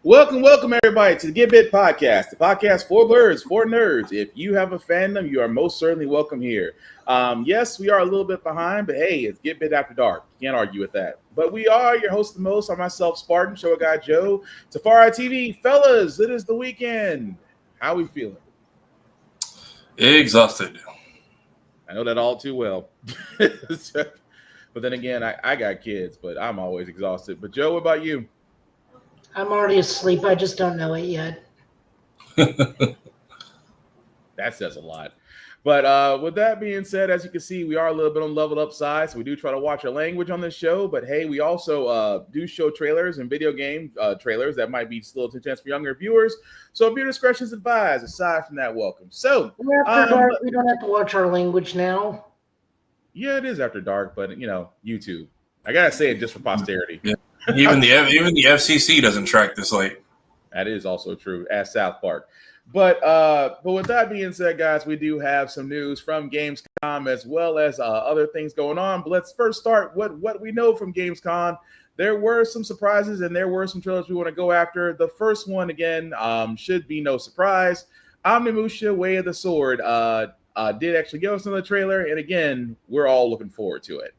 Welcome everybody to the Get Bit Podcast, the podcast for blurs, for nerds. If you have a fandom, you are most certainly welcome here. Yes, we are a little bit behind, but hey, it's Get Bit After Dark. Can't argue with that. But we are your host the most. I'm myself, Spartan, show guy Joe, Tafari TV. Fellas, it is the weekend. How we feeling? Exhausted. I know that all too well. But then again, I got kids, but I'm always exhausted. But Joe, what about you? I'm already asleep. I just don't know it yet. That says a lot. But with that being said, as you can see, we are a little bit on leveled up side, so we do try to watch our language on this show. But hey, we also do show trailers and video game trailers that might be still too intense for younger viewers. So if your discretion is advised, aside from that, welcome. So After dark, we don't have to watch our language now. Yeah, it is after dark, but YouTube. I gotta say it just for posterity. Yeah. Even the FCC doesn't track this late. That is also true as South Park. But with that being said, guys, we do have some news from Gamescom as well as other things going on. But let's first start what we know from Gamescom. There were some surprises and there were some trailers we want to go after. The first one, again, should be no surprise. Omnimusha Way of the Sword did actually give us another trailer. And again, we're all looking forward to it.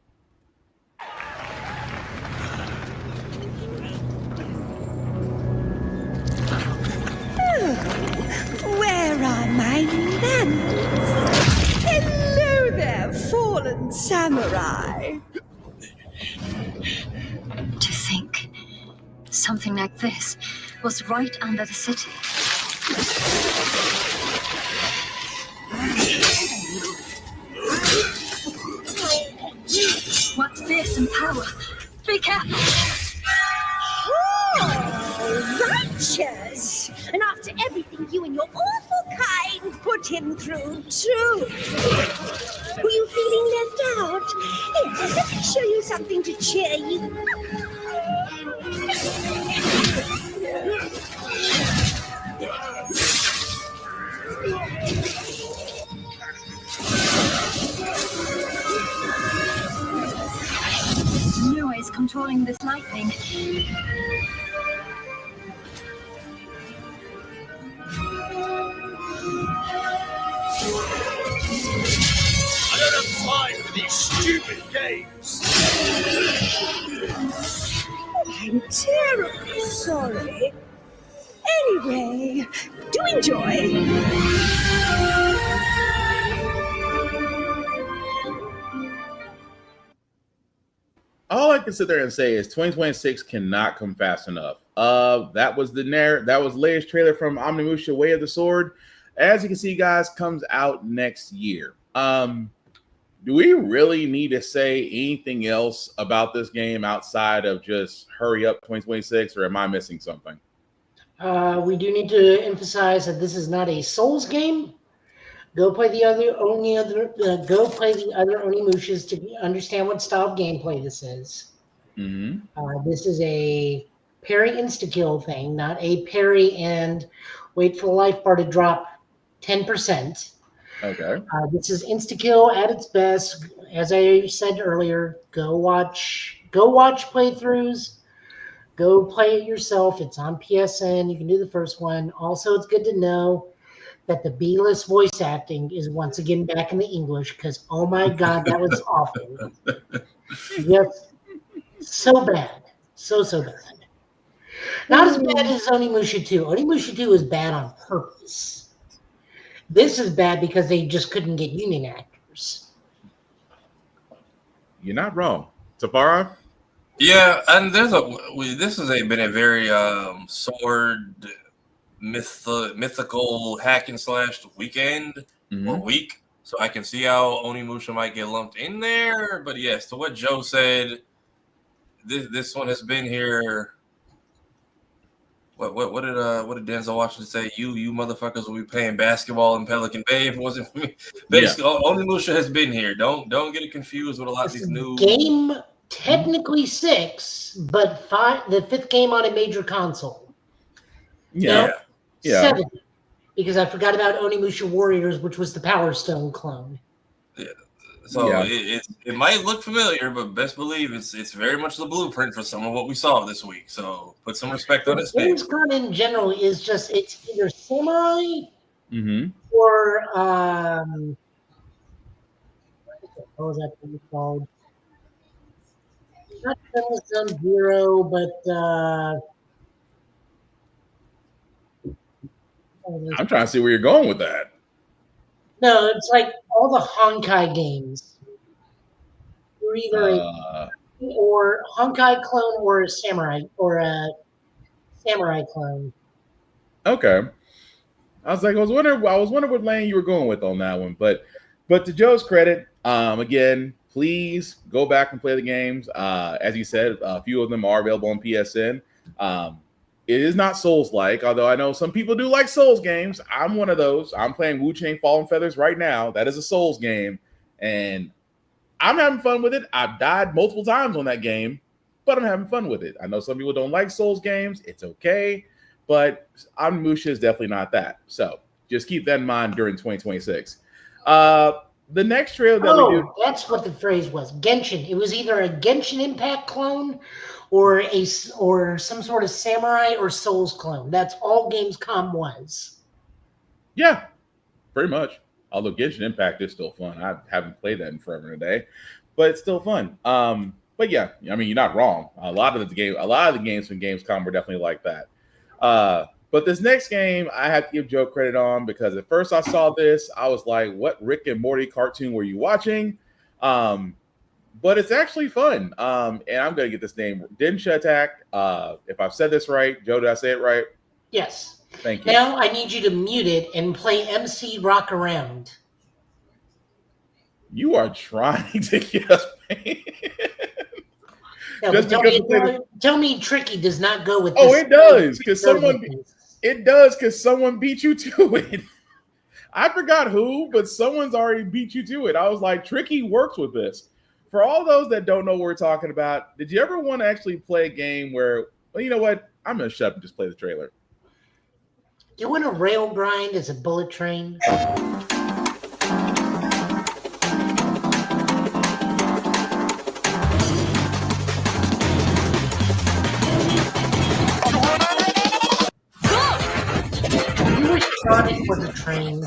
Where are my manners? Hello there, fallen samurai. To think something like this was right under the city. What fearsome power! Be careful! Oh, righteous! And after everything you and your awful kind put him through, too. Were you feeling left out? Here, let me show you something to cheer you up. Noise controlling this lightning. I don't have time for these stupid games. I'm terribly sorry. Anyway, do enjoy. All I can sit there and say is 2026 cannot come fast enough. That was the latest trailer from Omnimusha Way of the Sword. As you can see, guys, comes out next year. Do we really need to say anything else about this game outside of just hurry up 2026, or am I missing something? We do need to emphasize that this is not a Souls game. Go play the other Onimushas to understand what style of gameplay this is. Mm-hmm. This is a parry insta-kill thing, not a parry and wait for the life bar to drop 10%. Okay. This is insta-kill at its best. As I said earlier, go watch playthroughs. Go play it yourself. It's on PSN. You can do the first one. Also, it's good to know that the B-list voice acting is once again back in the English because, oh my God, that was awful. Yes, so bad. So bad. Not as bad as Onimusha 2. Onimusha 2 is bad on purpose. This is bad because they just couldn't get union actors. You're not wrong. Tafara? Yeah, and this has been a very sword mythical hack and slash weekend or week. So I can see how Onimusha might get lumped in there. But yes, to what Joe said, this one has been here. What did Denzel Washington say? You motherfuckers will be playing basketball in Pelican Bay if it wasn't for me. Basically, Onimusha has been here. Don't get it confused with a lot of these new game. Technically 6, but 5. The 5th game on a major console. Yeah. 7, because I forgot about Onimusha Warriors, which was the Power Stone clone. Yeah. So it might look familiar, but best believe it's very much the blueprint for some of what we saw this week. So put some respect on his name. Gamescom in general is just it's either samurai Mm-hmm. or what was that thing called? Not Zone Zero, but I'm trying to see where you're going with that. no, it's like all the Honkai games. You're either a or Honkai clone or a samurai clone. Okay. I was wondering what lane you were going with on that one, but to Joe's credit, again, please go back and play the games. As you said, a few of them are available on PSN. It is not Souls-like, although I know some people do like Souls games. I'm one of those. I'm playing Wu-Chain Fallen Feathers right now. That is a Souls game, and I'm having fun with it. I've died multiple times on that game, but I'm having fun with it. I know some people don't like Souls games. It's okay, but Onimusha is definitely not that. So just keep that in mind during 2026. The next trailer that we do. That's what the phrase was. Genshin. It was either a Genshin Impact clone or some sort of samurai or Souls clone. That's all Gamescom was. Yeah, pretty much. Although Genshin Impact is still fun. I haven't played that in forever and a day, but it's still fun. But yeah, I mean, you're not wrong. A lot of the games from Gamescom were definitely like that. But this next game, I have to give Joe credit on because at first I saw this, I was like, "What Rick and Morty cartoon were you watching?" But it's actually fun. And I'm gonna get this name, Densha Attack. If I've said this right, Joe, did I say it right? Yes. Thank you. Now I need you to mute it and play MC Rock Around. You are trying to get us paid. No, tell me Tricky does not go with this. Oh, it does, because someone beat you to it. I forgot who, but someone's already beat you to it. I was like, Tricky works with this. For all those that don't know what we're talking about, did you ever want to actually play a game where, well, you know what? I'm going to shut up and just play the trailer. You want to rail grind as a bullet train? You wish Sonic was a train.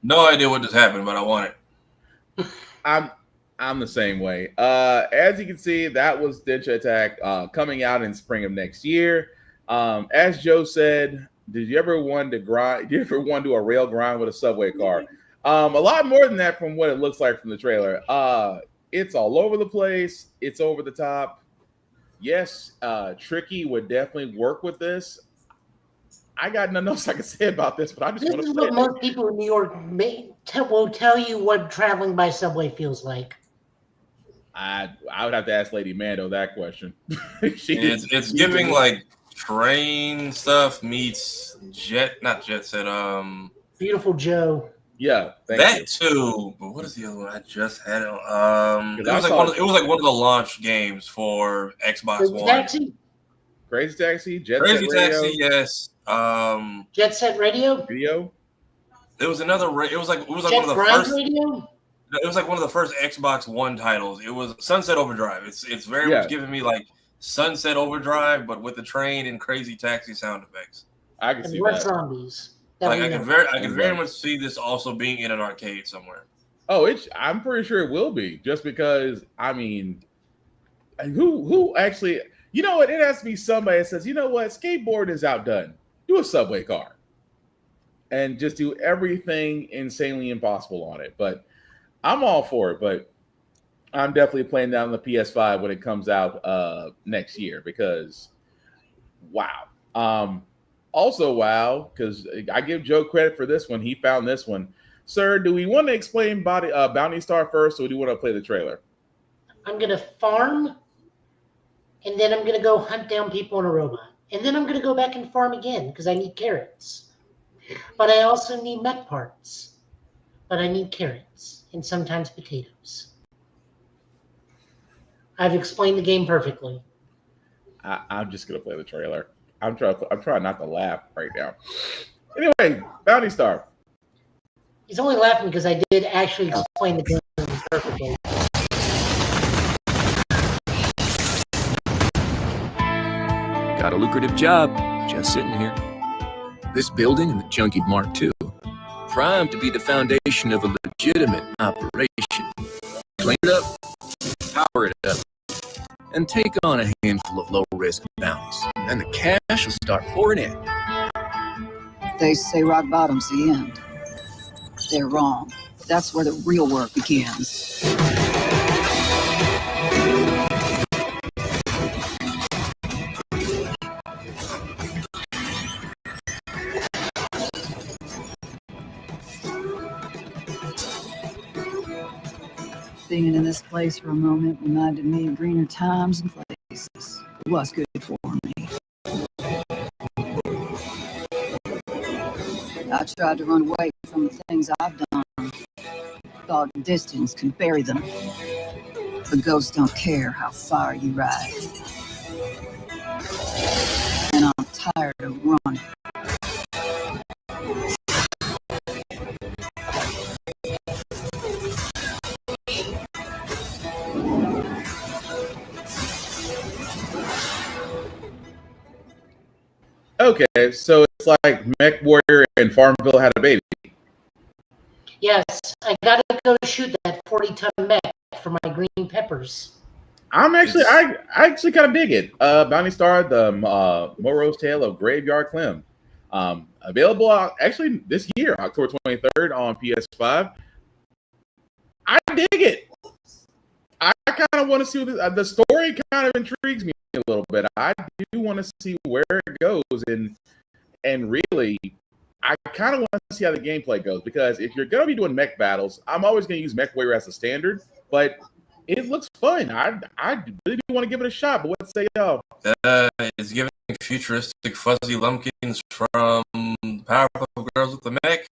No idea what just happened, but I want it. I'm the same way. As you can see, that was Densha Attack coming out in spring of next year. As Joe said, did you ever want to grind? Did you ever want to do a rail grind with a subway car? A lot more than that from what it looks like from the trailer. It's all over the place. It's over the top. Yes, Tricky would definitely work with this. I got nothing else I can say about this, but I just want to play it. This is what most people in New York will tell you what traveling by subway feels like. I would have to ask Lady Mando that question. It's giving like train stuff meets not jet set. Beautiful Joe. Yeah, that too. But what is the other one? I just had it. It was like one of the launch games for Xbox One. Taxi? Crazy Taxi, Crazy Taxi, yes. Jet Set Radio. It was another. It was like one of the first. Radio? It was like one of the first Xbox One titles. It was Sunset Overdrive. It's very much giving me like Sunset Overdrive, but with the train and Crazy Taxi sound effects. I can see that. Zombies. Like I can very much see this also being in an arcade somewhere. Oh, I'm pretty sure it will be, just because I mean, who actually, you know what? It has to be somebody that says, you know what, skateboard is outdone. Do a subway car. and just do everything insanely impossible on it. But I'm all for it. But I'm definitely playing that on the PS5 when it comes out next year because, wow. Also, wow, because I give Joe credit for this one. He found this one. Sir, do we want to explain Bounty Star first, or do you want to play the trailer? I'm going to farm, and then I'm going to go hunt down people in a robot. And then I'm going to go back and farm again because I need carrots. But I also need mech parts. But I need carrots and sometimes potatoes. I've explained the game perfectly. I'm just going to play the trailer. I'm trying not to laugh right now. Anyway, Bounty Star. He's only laughing because I did actually explain the game perfectly. Got a lucrative job, just sitting here. This building and the Junkie Mark II, primed to be the foundation of a legitimate operation. Clean it up, power it up, and take on a handful of low-risk bounties. And the cash will start pouring in. They say rock bottom's the end. They're wrong. That's where the real work begins. Being in this place for a moment reminded me of greener times and places. It was good for me. I tried to run away from the things I've done. Thought distance could bury them. But ghosts don't care how far you ride. And I'm tired of running. Okay, so it's like Mech Warrior and Farmville had a baby. Yes, I gotta go shoot that 40-ton mech for my green peppers. I actually kind of dig it. Bounty Star, the Moro's Tale of Graveyard Clem. Available actually this year, October 23rd on PS5. I dig it. I kind of want to see the story kind of intrigues me a little bit. I do want to see where it goes, and really, I kind of want to see how the gameplay goes, because if you're going to be doing mech battles, I'm always going to use Mech Warrior as a standard, but it looks fun. I really do want to give it a shot, but what say y'all? It's giving futuristic fuzzy lumpkins from Powerpuff Girls with the mech.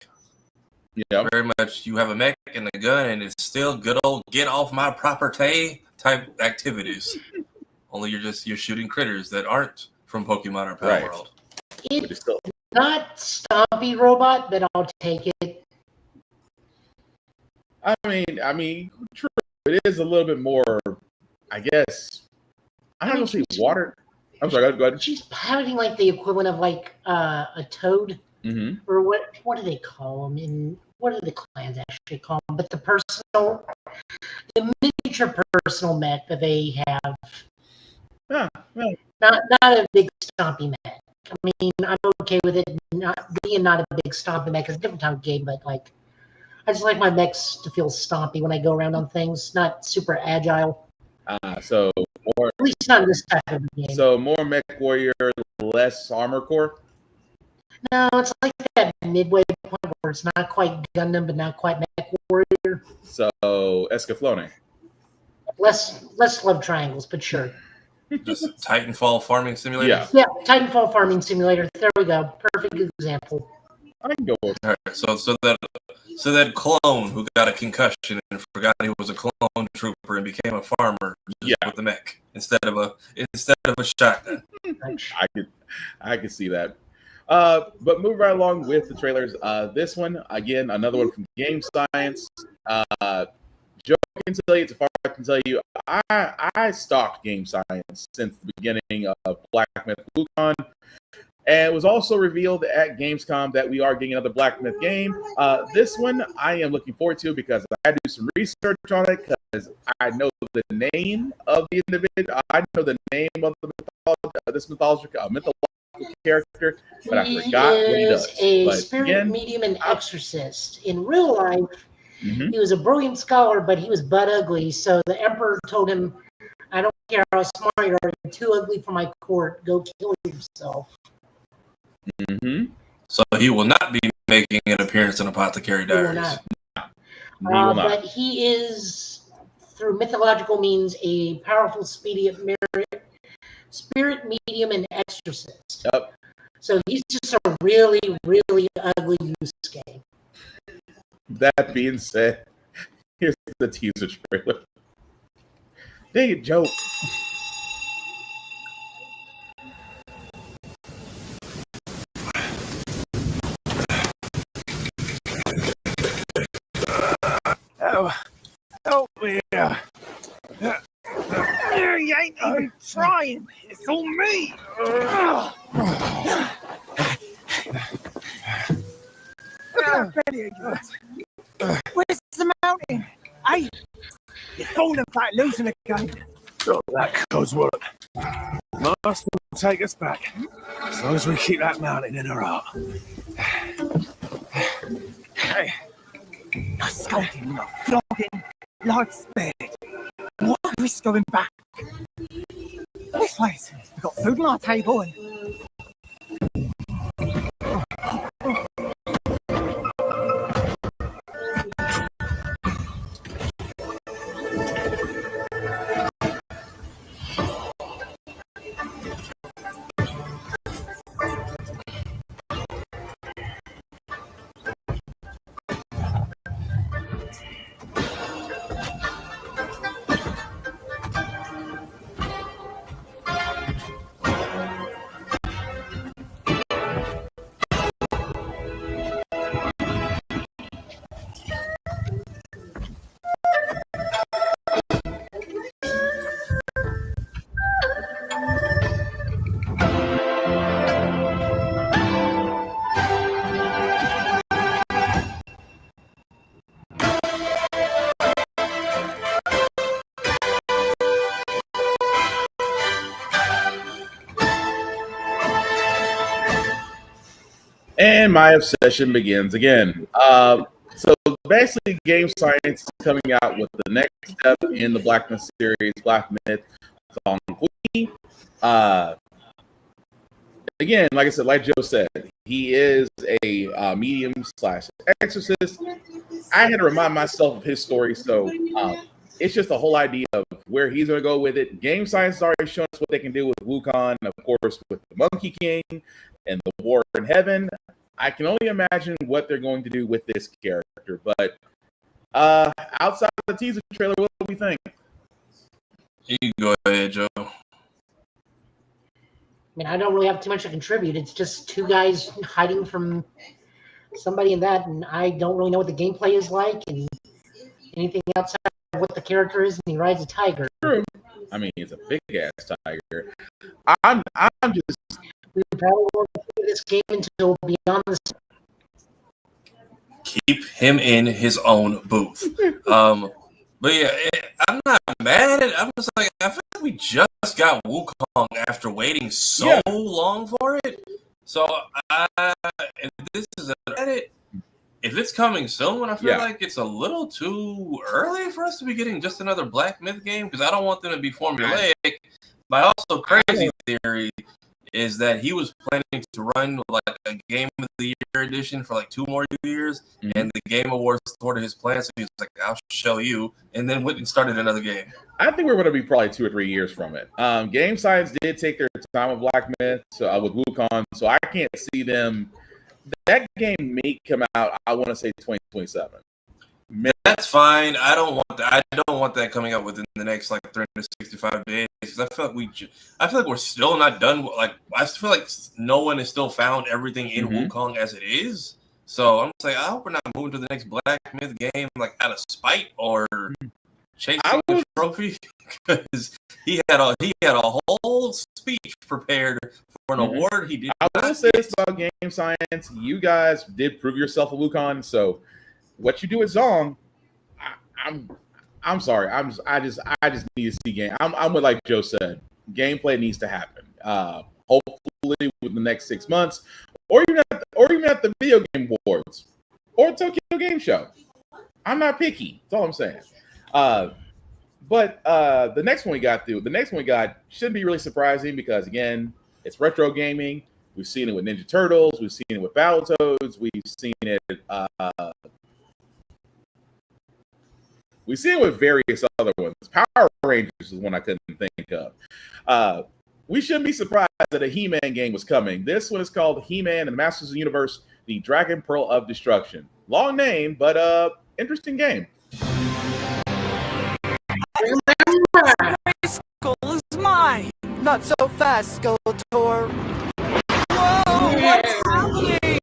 Yeah, very much. You have a mech and a gun, and it's still good old get off my property type activities. Only you're shooting critters that aren't from Pokemon or Power World. It's not Stompy Robot, but I'll take it. I mean, true. It is a little bit more, I guess. I don't know. See, water. I'm sorry. Go ahead. She's piloting like the equivalent of like a toad, or what do they call them? And what do the clans actually call them? But the miniature personal mech that they have. Yeah. Not a big stompy mech. I mean, I'm okay with it not a big stompy mech. It's a different type of game, but like, I just like my mechs to feel stompy when I go around on things, not super agile. So more, at least not in this type of game. So more Mech Warrior, less Armor Core. No, it's like that midway point where it's not quite Gundam, but not quite Mech Warrior. So Escaflowne. Less love triangles, but sure. Just Titanfall farming simulator. Yeah, Titanfall farming simulator. There we go. Perfect example. I can go with that. Right, so that clone who got a concussion and forgot he was a clone trooper and became a farmer with the mech instead of a shotgun. I could see that. But move right along with the trailers. This one again, another one from Game Science. Joe can tell you, Tafari can tell you, I stalked Game Science since the beginning of Black Myth Wukong. And it was also revealed at Gamescom that we are getting another Black Myth game. This one I am looking forward to because I had to do some research on it because I know the name of the individual. I know the name of this mythological character, but I forgot what he does. A but spirit again, medium and exorcist. In real life, he was a brilliant scholar, but he was butt ugly. So the emperor told him, "I don't care how smart you are, you're too ugly for my court. Go kill yourself." So he will not be making an appearance in Apothecary Diaries. He will not. But he is, through mythological means, a powerful, spirit medium and exorcist. Yep. So he's just a really, really ugly Yusuke. That being said, here's the teaser trailer. Dang it, joke. Oh, yeah. You ain't even trying. It's all me. Look at that belly of yours. Where's the mountain? Hey, you're falling back, losing again. Got that coswork. Master will take us back, as long as we keep that mountain in our heart. Hey, no scolding, no flogging, life's spared. What risk going back? This place, we've got food on our table and... And my obsession begins again. So basically, Game Science is coming out with the next step in the Black Myth series, Black Myth Song Queen. Again, like I said, like Joe said, he is a medium / exorcist. I had to remind myself of his story, so it's just the whole idea of where he's going to go with it. Game Science has already shown us what they can do with Wukong, of course, with the Monkey King and the War in Heaven. I can only imagine what they're going to do with this character. But outside of the teaser trailer, what do we think? You go ahead, Joe. I mean, I don't really have too much to contribute. It's just two guys hiding from somebody in that, and I don't really know what the gameplay is like, and anything outside of what the character is, and he rides a tiger. True. I mean, it's a big-ass tiger. I'm just... We probably won't play this game until beyond the... Keep him in his own booth. But yeah, I'm not mad at it. I'm just like, I feel like we just got Wukong after waiting so long for it. So if this is a Reddit, if it's coming soon, I feel like it's a little too early for us to be getting just another Black Myth game, because I don't want them to be formulaic. My also crazy theory is that he was planning to run like a Game of the Year edition for like 2 more years, and the Game Awards thwarted his plan, so he was like, I'll show you, and then went and started another game. I think we're going to be probably 2 or 3 years from it. Game Science did take their time with Black Myth, so with Wukong, so I can't see them. That game may come out, I want to say 2027. That's fine. I don't want that coming out within the next like 365 days, because I feel like we're still not done. Like, I feel like no one has still found everything in Wukong as it is. So I'm just like, I hope we're not moving to the next Black Myth game like out of spite or chasing the trophy, because he had a whole speech prepared for an award. He did. I will say this about Game Science: you guys did prove yourself a Wukong. So what you do with Zong, I'm sorry. I just need to see game. I'm with, like Joe said, gameplay needs to happen. Hopefully hopefully within the next 6 months, or even at the Video Game Awards or Tokyo Game Show. I'm not picky. That's all I'm saying. But the next one we got shouldn't be really surprising because, again, it's retro gaming. We've seen it with Ninja Turtles. We've seen it with Battletoads. We've seen it with various other ones. Power Rangers is one I couldn't think of. We shouldn't be surprised that a He-Man game was coming. This one is called He-Man and the Masters of the Universe, the Dragon Pearl of Destruction. Long name, but interesting game. My skull is mine. Not so fast, Skeletor. Whoa, what's happening?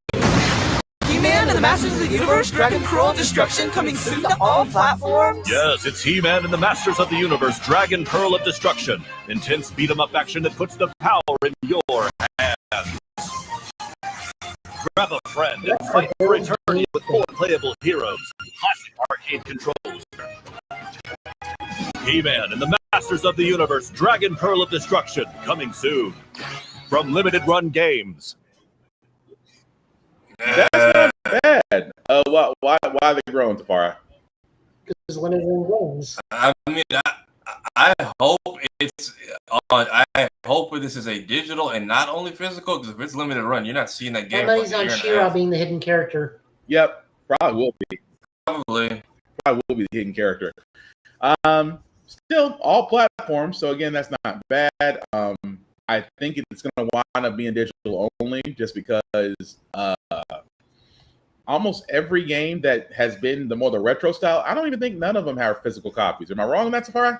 He-Man and the Masters of the Universe, Dragon Pearl of Destruction, coming soon to all platforms? Yes, it's He-Man and the Masters of the Universe, Dragon Pearl of Destruction. Intense beat-em-up action that puts the power in your hands. Grab a friend and fight for eternity with 4 playable heroes, classic arcade controls. He-Man and the Masters of the Universe, Dragon Pearl of Destruction, coming soon. From Limited Run Games. That's not bad. Why are they growing, Tafara? Because Limited Run Games. I mean, I hope it's I hope this is a digital and not only physical, because if it's limited run, you're not seeing that game. Somebody's on She-Ra being the hidden character. Yep, probably will be. Probably will be the hidden character. Still all platforms, so again, that's not bad. I think it's going to wind up being digital only, just because almost every game that has been the retro style, I don't even think none of them have physical copies. Am I wrong on that, Safari?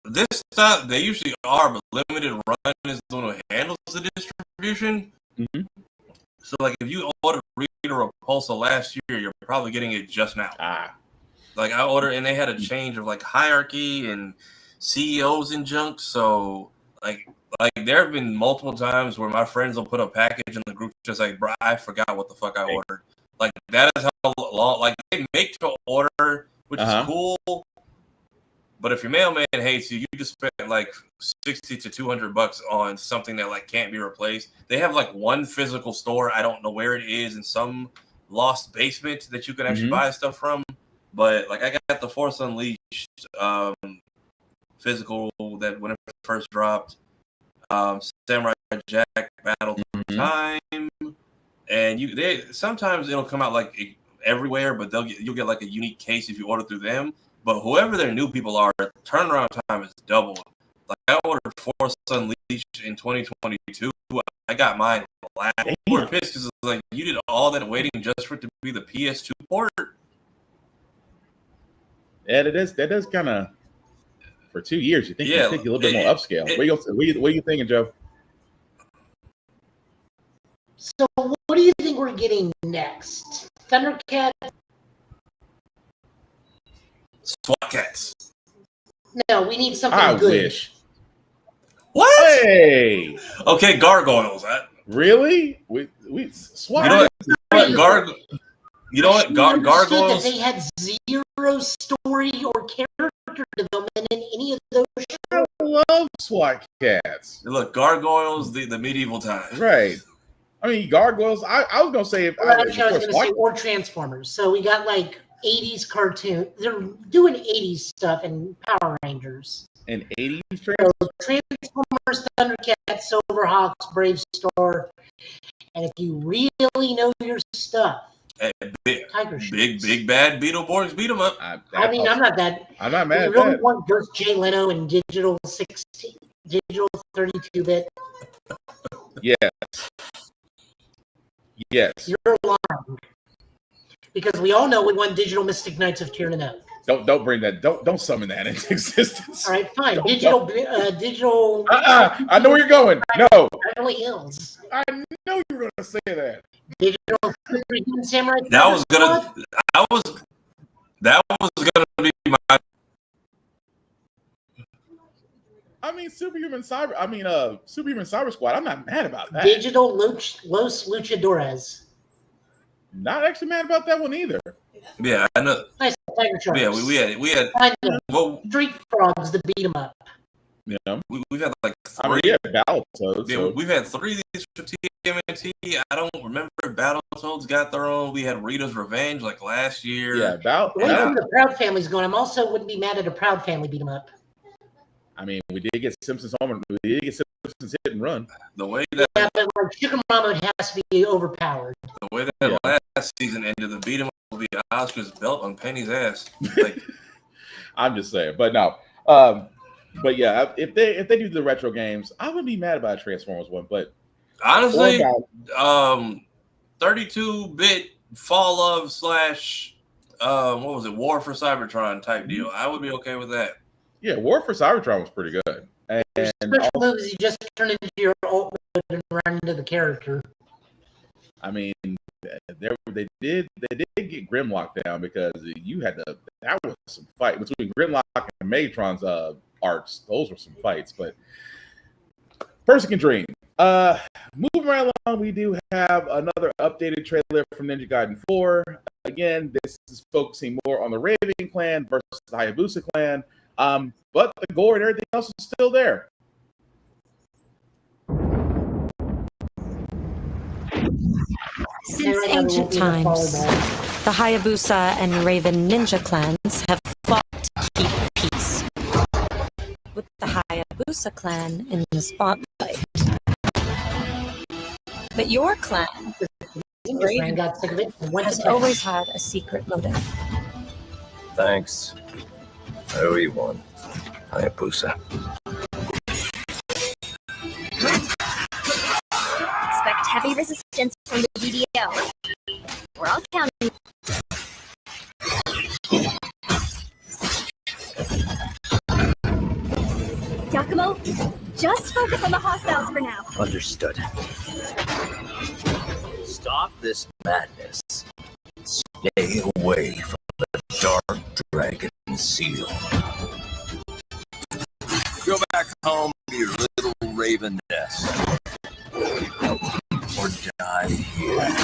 This style, they usually are, but Limited Run is the one who handles the distribution. Mm-hmm. So, like, if you ordered Rita Repulsa last year, you're probably getting it just now. Like, I ordered, and they had a change of, like, hierarchy and CEOs and junk. So, like there have been multiple times where my friends will put a package in the group just like, bro, I forgot what the fuck I ordered. Like, that is how long, like, they make to order, which is cool. But if your mailman hates you, you just spent like $60 to $200 on something that like can't be replaced. They have like one physical store. I don't know where it is, in some lost basement that you can actually buy stuff from. But like, I got the Force Unleashed physical that when it first dropped, Samurai Jack Battle Time, and sometimes it'll come out like everywhere, but you'll get like a unique case if you order through them. But whoever their new people are, turnaround time is doubled. Like, I ordered Force Unleashed in 2022. I got mine last. We're pissed because like, you did all that waiting just for it to be the PS2 port. Yeah, that does kind of, for 2 years, you think you think a little bit more upscale. What are you thinking, Joe? So, what do you think we're getting next? Thundercat? SWAT Cats. No, we need something I good. Wish. What? Hey. Okay, Gargoyles. Really? We SWAT. You know what? Gargoyles. They had zero story or character development in any of those shows. I love SWAT Cats. Look, Gargoyles, the medieval times. Right. I mean, Gargoyles. I was gonna say or Transformers. So we got like 80s cartoon. They're doing 80s stuff and Power Rangers. And 80s Transformers, Thundercats, Silverhawks, Brave Star. And if you really know your stuff, big bad Beetleborgs beat 'em up. I'm not that. I'm not mad. You really want Ghost Jay Leno and digital 32-bit? Yes. You're lying. Because we all know we want digital Mystic Knights of Tyr and Oak. Don't bring that. Don't summon that into existence. All right, fine. Digital. I know where you're going. No. Beverly Hills. I know you were going to say that. Digital Samurai. That was gonna be my. I mean, Superhuman Cyber Squad. I'm not mad about that. Digital Los Luchadores. Not actually mad about that one either. Yeah, I know. Nice Tiger Sharks. Yeah, we had Street Frogs to beat them up. You know, we've had like 3. I mean, yeah, Battletoads. Yeah, we've had 3 of these for TMNT. I don't remember if Battletoads got their own. We had Rita's Revenge like last year. Yeah, the Proud Family's going. I'm also wouldn't be mad at a Proud Family beat 'em up. I mean, we did get Simpsons home. We did get Simpsons Hit and Run. The way that but like Sugar Mama has to be overpowered. The way that last season ended, the beat 'em up will be Oscar's belt on Penny's ass. Like, I'm just saying, but no. But yeah, if they do the retro games, I wouldn't be mad about a Transformers one. But honestly, 32-bit fall of / what was it, War for Cybertron type deal. I would be okay with that. Yeah, War for Cybertron was pretty good. And special moves, you just turn into your ult and run into the character. I mean, they did get Grimlock down because you had to. That was some fight between Grimlock and Megatron's arcs. Those were some fights, but person can dream. Moving right along, we do have another updated trailer from Ninja Gaiden 4. Again, this is focusing more on the Raven clan versus the Hayabusa clan. But the gore and everything else is still there. Since ancient times, the Hayabusa and Raven ninja clans have fought to keep peace, with the Hayabusa clan in the spotlight. But your clan, Raven, got sick of it and went has to always had a secret motive. Thanks. I owe you one, Hayabusa. Expect heavy resistance from the DDO. We're all counting. Giacomo, just focus on the hostiles for now. Understood. Stop this madness. Stay away from the Dark Dragon Seal. Go back home to your little raven nest. Or die here.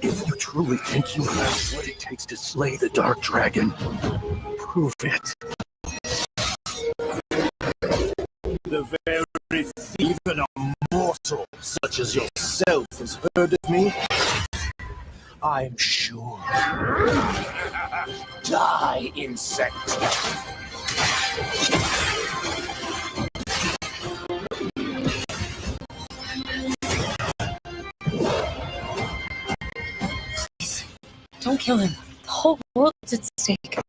If you truly think you have what it takes to slay the Dark Dragon, prove it. The very even a mortal such as yourself has heard of me, I am sure. Die, insect. Please, don't kill him. The whole world is at stake.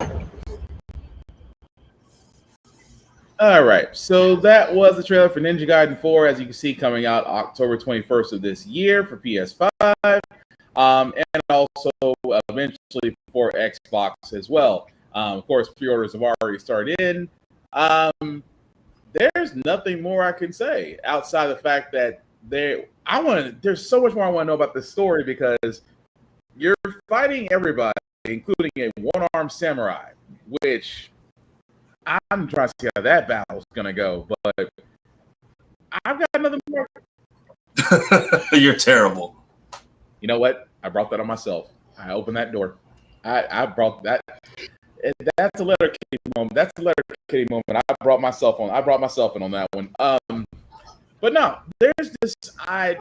All right, so that was the trailer for Ninja Gaiden 4, as you can see, coming out October 21st of this year for PS5, and also eventually for Xbox as well. Of course, pre-orders have already started in. There's nothing more I can say outside the fact that there's so much more I want to know about this story, because you're fighting everybody, including a one-armed samurai, which I'm trying to see how that battle's gonna go, but I've got another more. You're terrible. You know what? I brought that on myself. I opened that door. I brought that. That's a letter kitty moment. That's a letter kitty moment. I brought myself in on that one. But no, there's this. I'm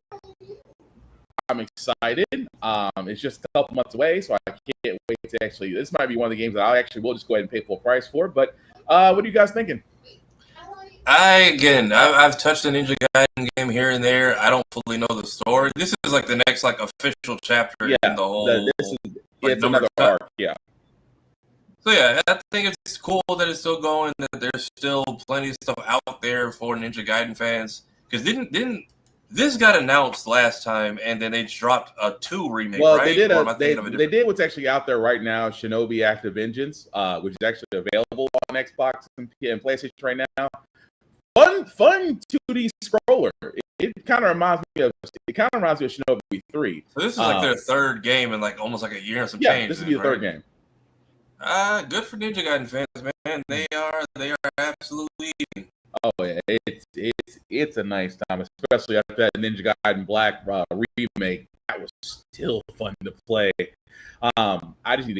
excited. It's just a couple months away, so I can't wait to actually. This might be one of the games that I actually will just go ahead and pay full price for. But what are you guys thinking? I've touched the Ninja Gaiden game here and there. I don't fully know the story. This is like the next official chapter in the whole. It's another arc. Yeah. So yeah, I think it's cool that it's still going. That there's still plenty of stuff out there for Ninja Gaiden fans. Because didn't this got announced last time, and then they dropped a 2 remake. Well, right? They did what's actually out there right now, Shinobi Active Vengeance, which is actually available on Xbox and PlayStation right now. Fun 2D scroller. It kind of reminds me of Shinobi 3. So this is like their third game in almost a year and some change. Yeah, this will be the third game. Good for Ninja Gaiden fans, man. They are absolutely. Oh yeah, it's a nice time, especially after that Ninja Gaiden Black remake. that was still fun to play. I just need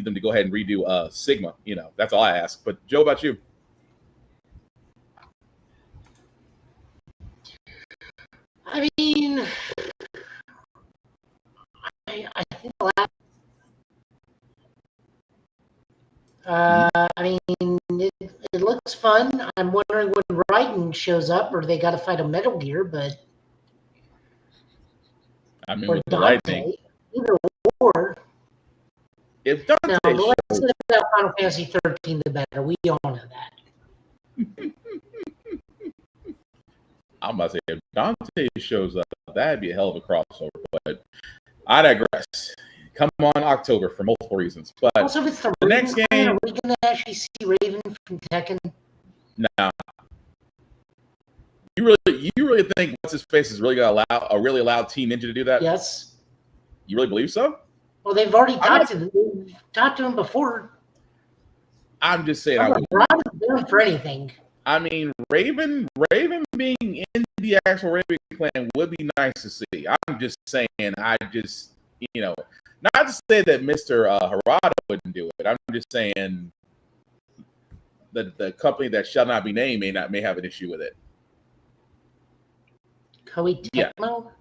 them to go ahead and redo Sigma. That's all I ask. But Joe, about you? I mean, I think it looks fun. I'm wondering when Raiden shows up, or they got to fight a Metal Gear, but with the lightning. Either or. If Dante the less said about Final Fantasy 13, the better. We all know that. I'm about to say, if Dante shows up, that'd be a hell of a crossover. But I digress. Come on October for multiple reasons. But also, if it's the next game, are we going to actually see Raven from Tekken? No. You really think what's his face is really going to allow Team Ninja to do that? Yes. You really believe so? Well, they've already talked to him before. I'm just saying. I'm not doing for anything. I mean, Raven being in the actual Raven clan would be nice to see. I'm just saying. Not to say that Mr. Harada wouldn't do it. I'm just saying that the company that shall not be named may have an issue with it. Koei Tecmo? Yeah.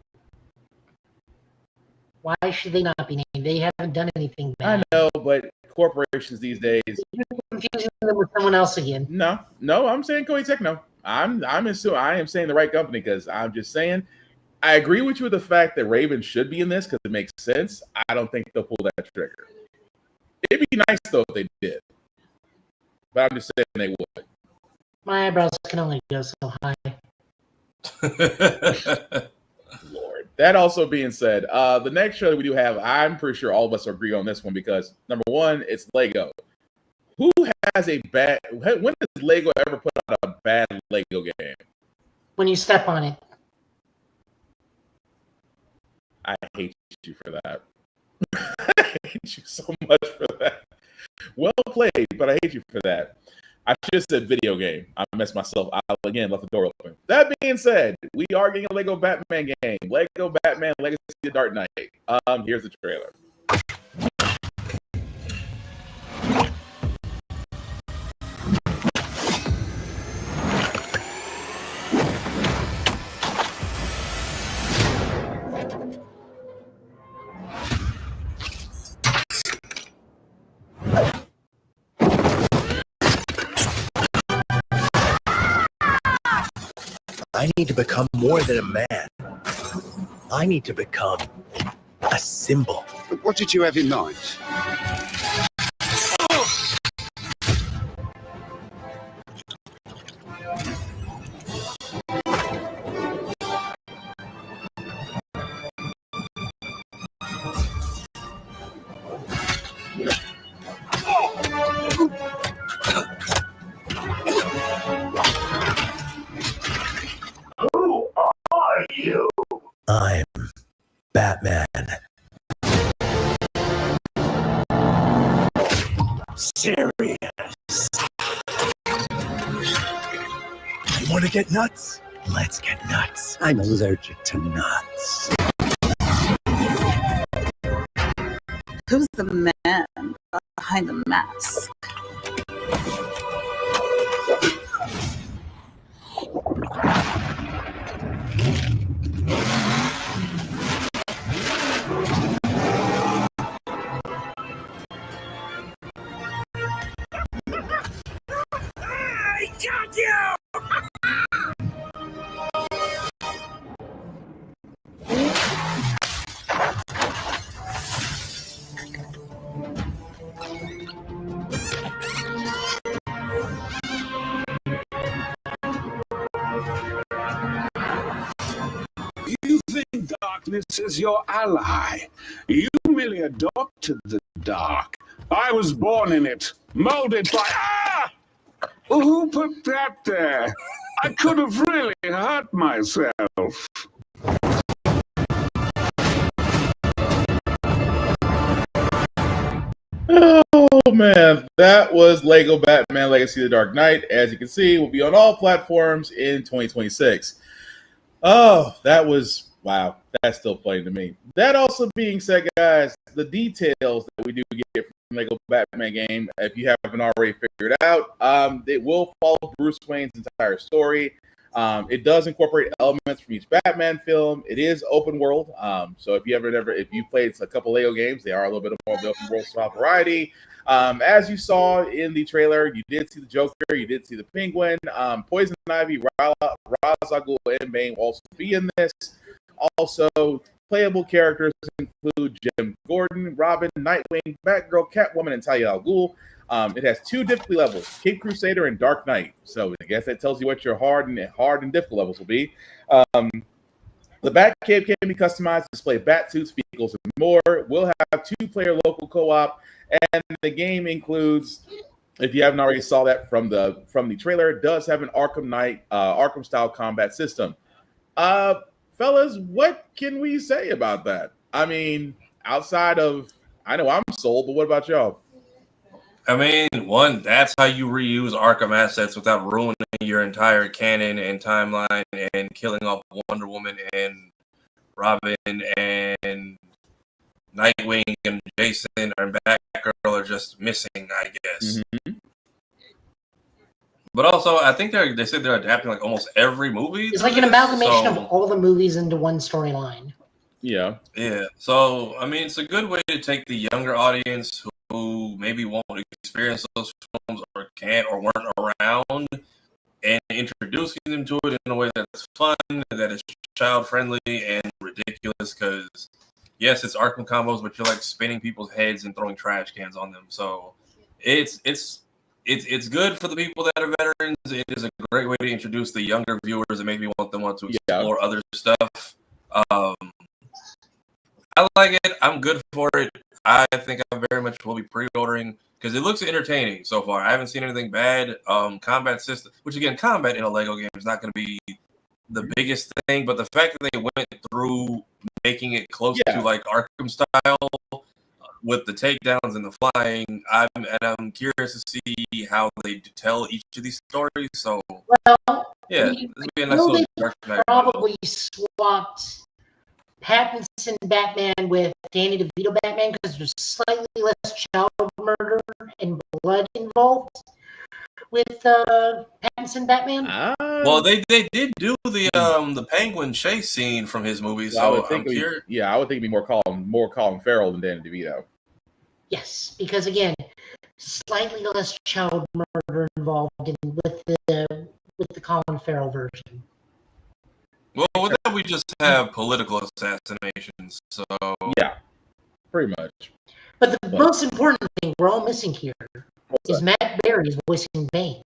Why should they not be named? They haven't done anything bad. I know, but corporations these days. You're confusing them with someone else again. No, I'm saying Koei Tecmo. I am saying the right company because I'm just saying I agree with you with the fact that Raven should be in this because it makes sense. I don't think they'll pull that trigger. It'd be nice though if they did, but I'm just saying they would. My eyebrows can only go so high. Lord. That also being said, the next show that we do have, I'm pretty sure all of us agree on this one because number one, it's Lego. Who has a bad? When does Lego ever put out a bad Lego game? When you step on it. I hate you for that. I hate you so much for that. Well played, but I hate you for that. I should have said video game. I messed myself. I again left the door open. That being said, we are getting a Lego Batman game. Lego Batman Legacy of the Dark Knight. Here's the trailer. I need to become more than a man. I need to become a symbol. What did you have in mind? Who are you? I'm Batman. Serious. You want to get nuts? Let's get nuts. I'm allergic to nuts. Who's the man behind the mask? I got you! You think darkness is your ally. You merely adopted the dark. I was born in it, molded by... Ah! Who put that there? I could have really hurt myself. Oh man, that was Lego Batman Legacy of the Dark Knight. As you can see, will be on all platforms in 2026. Oh, that was Wow, that's still funny to me. That also being said, guys, the details that we do get from Lego Batman game, if you haven't already figured it out, it will follow Bruce Wayne's entire story. It does incorporate elements from each Batman film. It is open world. So if you played a couple Lego games, they are a little bit more of the open world style variety. As you saw in the trailer, you did see the Joker, you did see the Penguin, Poison Ivy, Ra's al Ghul, and Bane will also be in this. Also, playable characters include Jim Gordon, Robin, Nightwing, Batgirl, Catwoman, and Talia al Ghul. It has 2 difficulty levels, Cape Crusader and Dark Knight. So I guess that tells you what your hard and difficult levels will be. The Batcave can be customized to display bat suits, vehicles, and more. We'll have 2-player local co-op, and the game includes, if you haven't already saw that from the trailer, it does have an Arkham style combat system. Fellas, what can we say about that? I mean, outside of, I know I'm sold, but what about y'all? I mean, one, that's how you reuse Arkham assets without ruining your entire canon and timeline and killing off Wonder Woman and Robin and Nightwing and Jason and Batgirl are just missing, I guess. Mm-hmm. But also, I think they said they're adapting like almost every movie. It's like an amalgamation of all the movies into one storyline. Yeah. Yeah. So, I mean, it's a good way to take the younger audience who maybe won't experience those films or can't or weren't around and introducing them to it in a way that's fun, that is child-friendly and ridiculous because, yes, it's Arkham combos, but you're like spinning people's heads and throwing trash cans on them. So it's good for the people that are veterans. It is a great way to introduce the younger viewers and maybe want to explore other stuff. I like it. I'm good for it. I think I very much will be pre-ordering because it looks entertaining so far. I haven't seen anything bad. Combat system, which again, combat in a Lego game is not going to be the biggest thing, but the fact that they went through making it close to like Arkham style with the takedowns and the flying, I'm curious to see how they tell each of these stories. So, well, yeah, this would be a nice little Dark Knight. Probably swapped Pattinson Batman with Danny DeVito Batman because there's slightly less child murder and blood involved with Pattinson Batman. Well, they did do the Penguin chase scene from his movie, so I'm curious. I would think it'd be more Colin Farrell than Danny DeVito. Yes, because again, slightly less child murder involved with the Colin Farrell version. Well, with that, we just have political assassinations. So yeah, pretty much. But the most important thing we're all missing here is Matt Berry voicing Bane,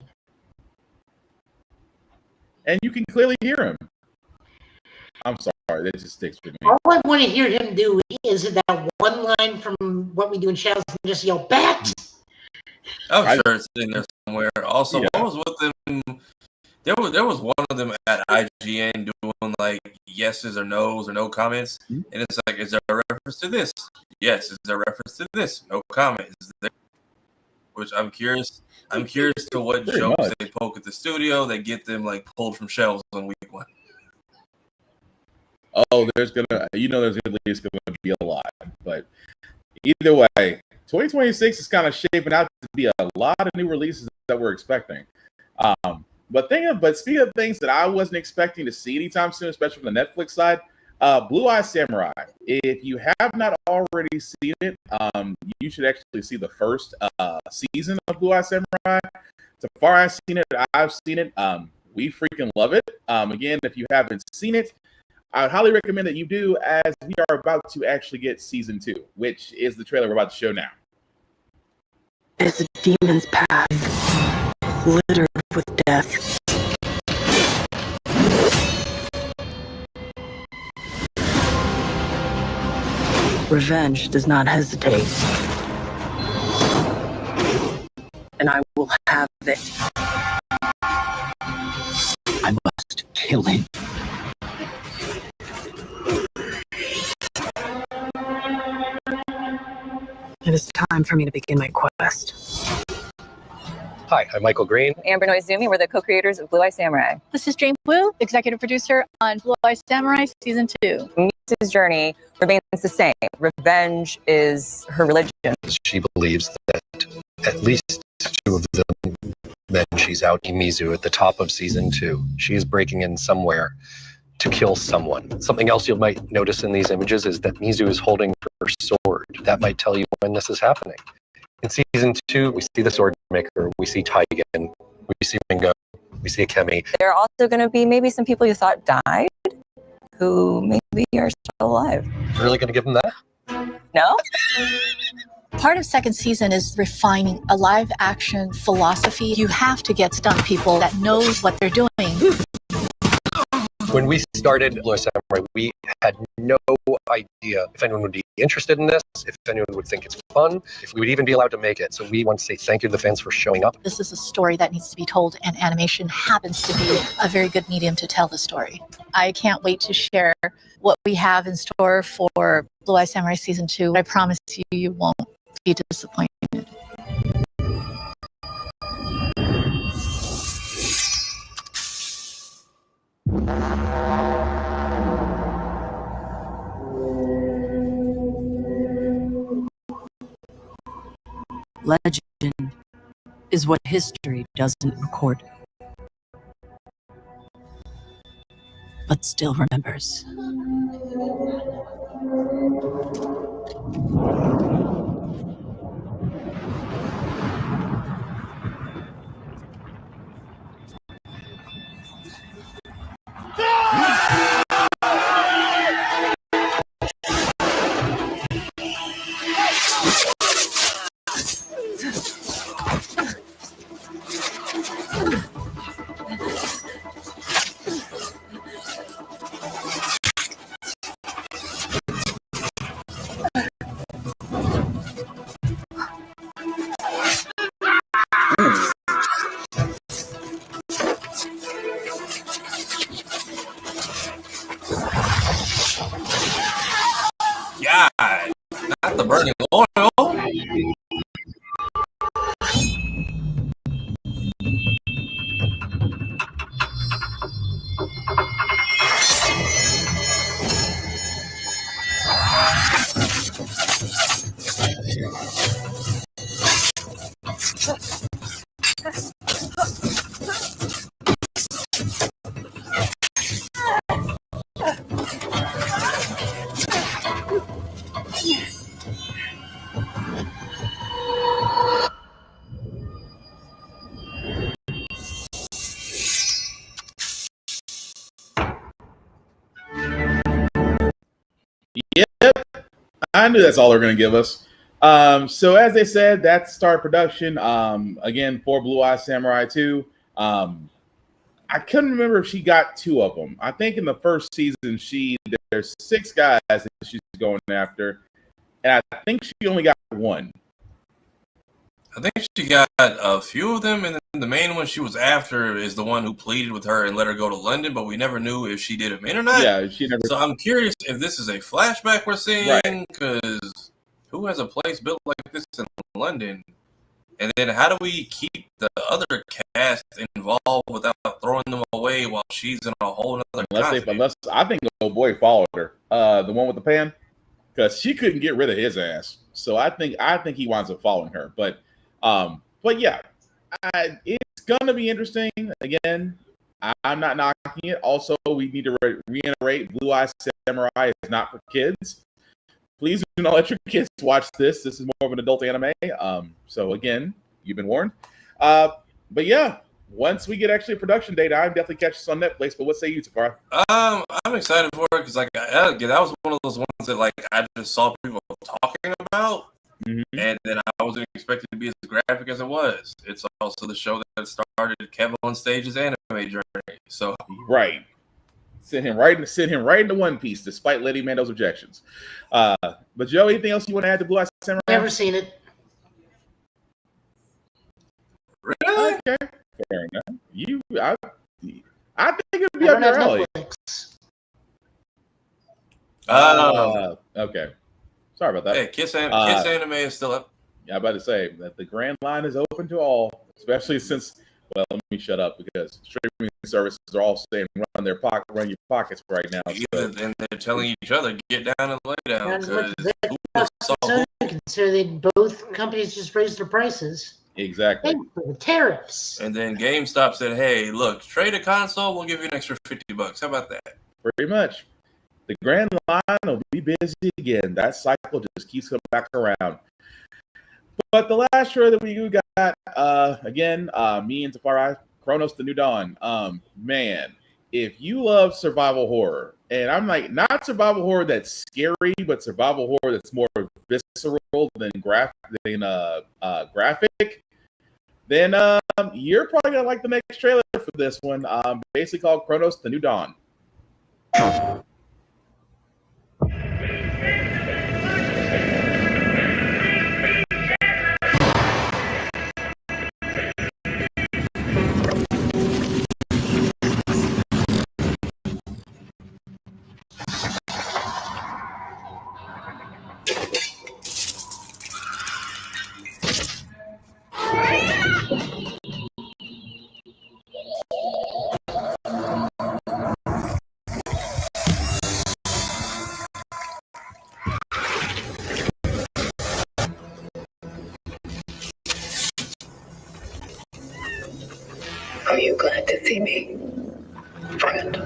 and you can clearly hear him. I'm sorry, that just sticks with me. All I want to hear him do is that one line from What We Do in Shadows and just yell "Bat." I'm sure it's in there somewhere. Also, what was with them? There was one of them at IGN doing like yeses or no's or no comments, and it's like, is there a reference to this? Yes. Is there a reference to this? No comment. Which I'm curious. I'm curious to what jokes they poke at the studio that get them like pulled from shelves on week 1. Oh, there's at least gonna be a lot, but either way, 2026 is kind of shaping out to be a lot of new releases that we're expecting. But speaking of things that I wasn't expecting to see anytime soon, especially from the Netflix side, Blue Eye Samurai. If you have not already seen it, you should actually see the first season of Blue Eye Samurai. So far I've seen it. We freaking love it. Again, if you haven't seen it, I would highly recommend that you do, as we are about to actually get season 2, which is the trailer we're about to show now. It's a demon's path, littered with death. Revenge does not hesitate. And I will have it. I must kill him. It is time for me to begin my quest. Hi, I'm Michael Green. Amber Noizumi. We're the co-creators of Blue Eye Samurai. This is Jane Wu, executive producer on Blue Eye Samurai Season 2. Misa's journey remains the same. Revenge is her religion. She believes that at least 2 of the men she's out, Mizu, at the top of Season 2. She is breaking in somewhere to kill someone. Something else you might notice in these images is that Mizu is holding her sword. That might tell you when this is happening. In Season 2, we see the sword maker, we see Taigen, we see Ringo, we see Akemi. There are also going to be maybe some people you thought died who maybe are still alive. Really going to give them that? No? Part of second season is refining a live action philosophy. You have to get stunt people that knows what they're doing. When we started Blue Eye Samurai, we had no idea if anyone would be interested in this, if anyone would think it's fun, if we would even be allowed to make it. So we want to say thank you to the fans for showing up. This is a story that needs to be told, and animation happens to be a very good medium to tell the story. I can't wait to share what we have in store for Blue Eye Samurai Season 2. I promise you, you won't be disappointed. Legend is what history doesn't record, but still remembers. God, not the burning oil. Yep, I knew that's all they're going to give us. So as they said, that's start production. Again, for Blue Eye Samurai 2. I couldn't remember if she got 2 of them. I think in the first season, there's 6 guys that she's going after, and I think she only got 1. I think she got a few of them, and then the main one she was after is the one who pleaded with her and let her go to London, but we never knew if she did him in or not. Yeah, she never. So I'm curious if this is a flashback we're seeing, because who has a place built like this in London? And then how do we keep the other cast involved without throwing them away while she's in a whole other Unless I think old boy followed her, the one with the pan, because she couldn't get rid of his ass. So I think he winds up following her. But yeah, it's gonna be interesting. Again, I'm not knocking it. Also, we need to reiterate: Blue Eye Samurai is not for kids. Please do not let your kids watch this. This is more of an adult anime. So again, you've been warned. But yeah, once we get actually a production date, I'm definitely catch this on Netflix. But what say you, Tafari? I'm excited for it because that was one of those ones that I just saw people talking about, and then I wasn't expecting to be as graphic as it was. It's also the show that started Kevin on Stage's anime journey. So right. Send him right into One Piece, despite Lady Mando's objections. But Joe, anything else you want to add to Blue Eye Samurai? Never seen it. Really? Okay, fair enough. I think it would be up your alley. Okay. Sorry about that. Hey, Kiss Anime is still up. Yeah, I'm about to say that the Grand Line is open to all. especially since, well, let me shut up because streaming services are all saying run your pockets right now. So. And they're telling each other get down and lay down because considering both companies just raised their prices. Exactly. For the tariffs. And then GameStop said, "Hey, look, trade a console. We'll give you an extra $50. How about that?" Pretty much. The grand line will be busy again. That cycle just keeps coming back around. But the last trailer that we got, again, me and Tafari, Chronos: The New Dawn. Man, if you love survival horror, and I'm like, not survival horror that's scary, but survival horror that's more visceral than graphic, then you're probably gonna like the next trailer for this one. Basically called Chronos: The New Dawn. Are you glad to see me, friend?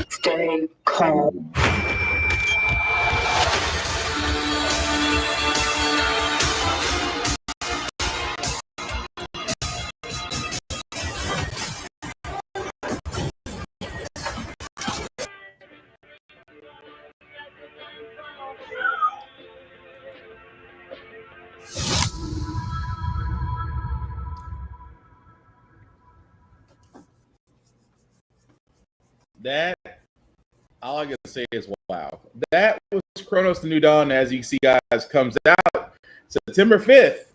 Stay calm. That, all I can say is wow. That was Chronos: The New Dawn. As you see, guys, comes out September 5th.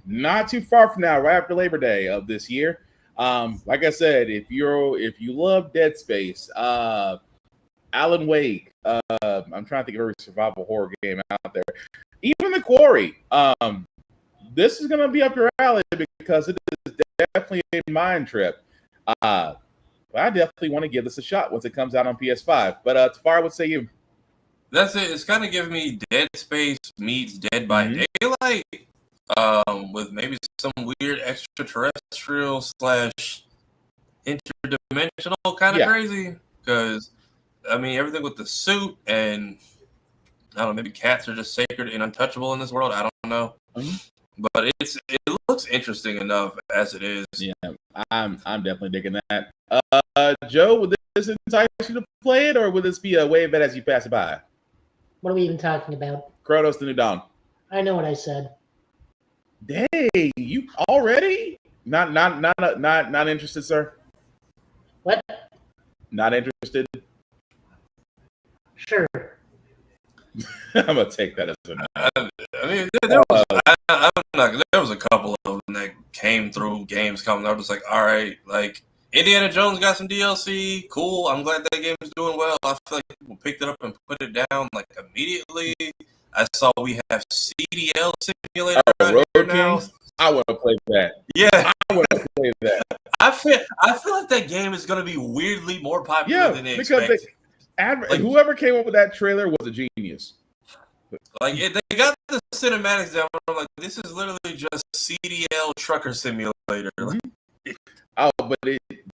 Not too far from now, right after Labor Day of this year. Like I said, if you love Dead Space, Alan Wake, I'm trying to think of every survival horror game out there. Even The Quarry. This is gonna be up your alley because it is definitely a mind trip. I definitely want to give this a shot once it comes out on PS5. But Tafari, what say you? That's it. It's kind of giving me Dead Space meets Dead by Daylight, with maybe some weird extraterrestrial / interdimensional kind of crazy. Because I mean, everything with the suit and I don't know, maybe cats are just sacred and untouchable in this world. I don't know. But it looks interesting enough as it is. Yeah, I'm definitely digging that. Joe, would this entice you to play it, or would this be a wave it as you pass it by? What are we even talking about? Chronos: The New Dawn. I know what I said. Dang, you already? Not interested, sir. What? Not interested. Sure. I'm gonna take that as a no. I mean, there was a couple of them that came through Gamescom. And I was just like, all right, like Indiana Jones got some DLC. Cool. I'm glad that game is doing well. I feel like people picked it up and put it down like immediately. I saw we have CDL Simulator Road here now. Kings. I want to play that. Yeah, I want to play that. I feel like that game is going to be weirdly more popular than they expected. Whoever came up with that trailer was a genius. Like they got the cinematics down. I'm like, this is literally just CDL Trucker Simulator. Oh, but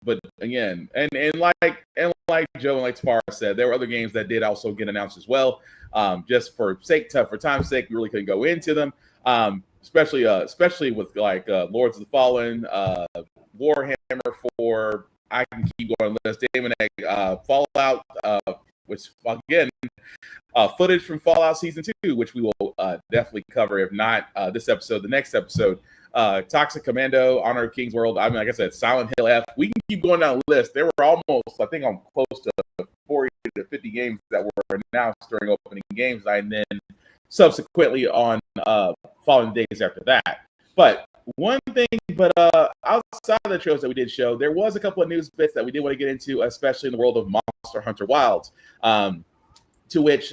but again, and like Joe and like Tafara said, there were other games that did also get announced as well. Just for time's sake, we really couldn't go into them. Especially with like Lords of the Fallen, Warhammer 4. I can keep going on the list. Damon Egg, Fallout, which again, footage from Fallout Season 2, which we will definitely cover. If not this episode, the next episode. Toxic Commando, Honor of King's World. I mean, like I said, Silent Hill F. We can keep going down the list. There were almost, I think, I'm close to 40 to 50 games that were announced during opening games, and then subsequently on following days after that. But one thing, outside of the trailers that we did show, there was a couple of news bits that we did want to get into, especially in the world of Monster Hunter Wilds. To which,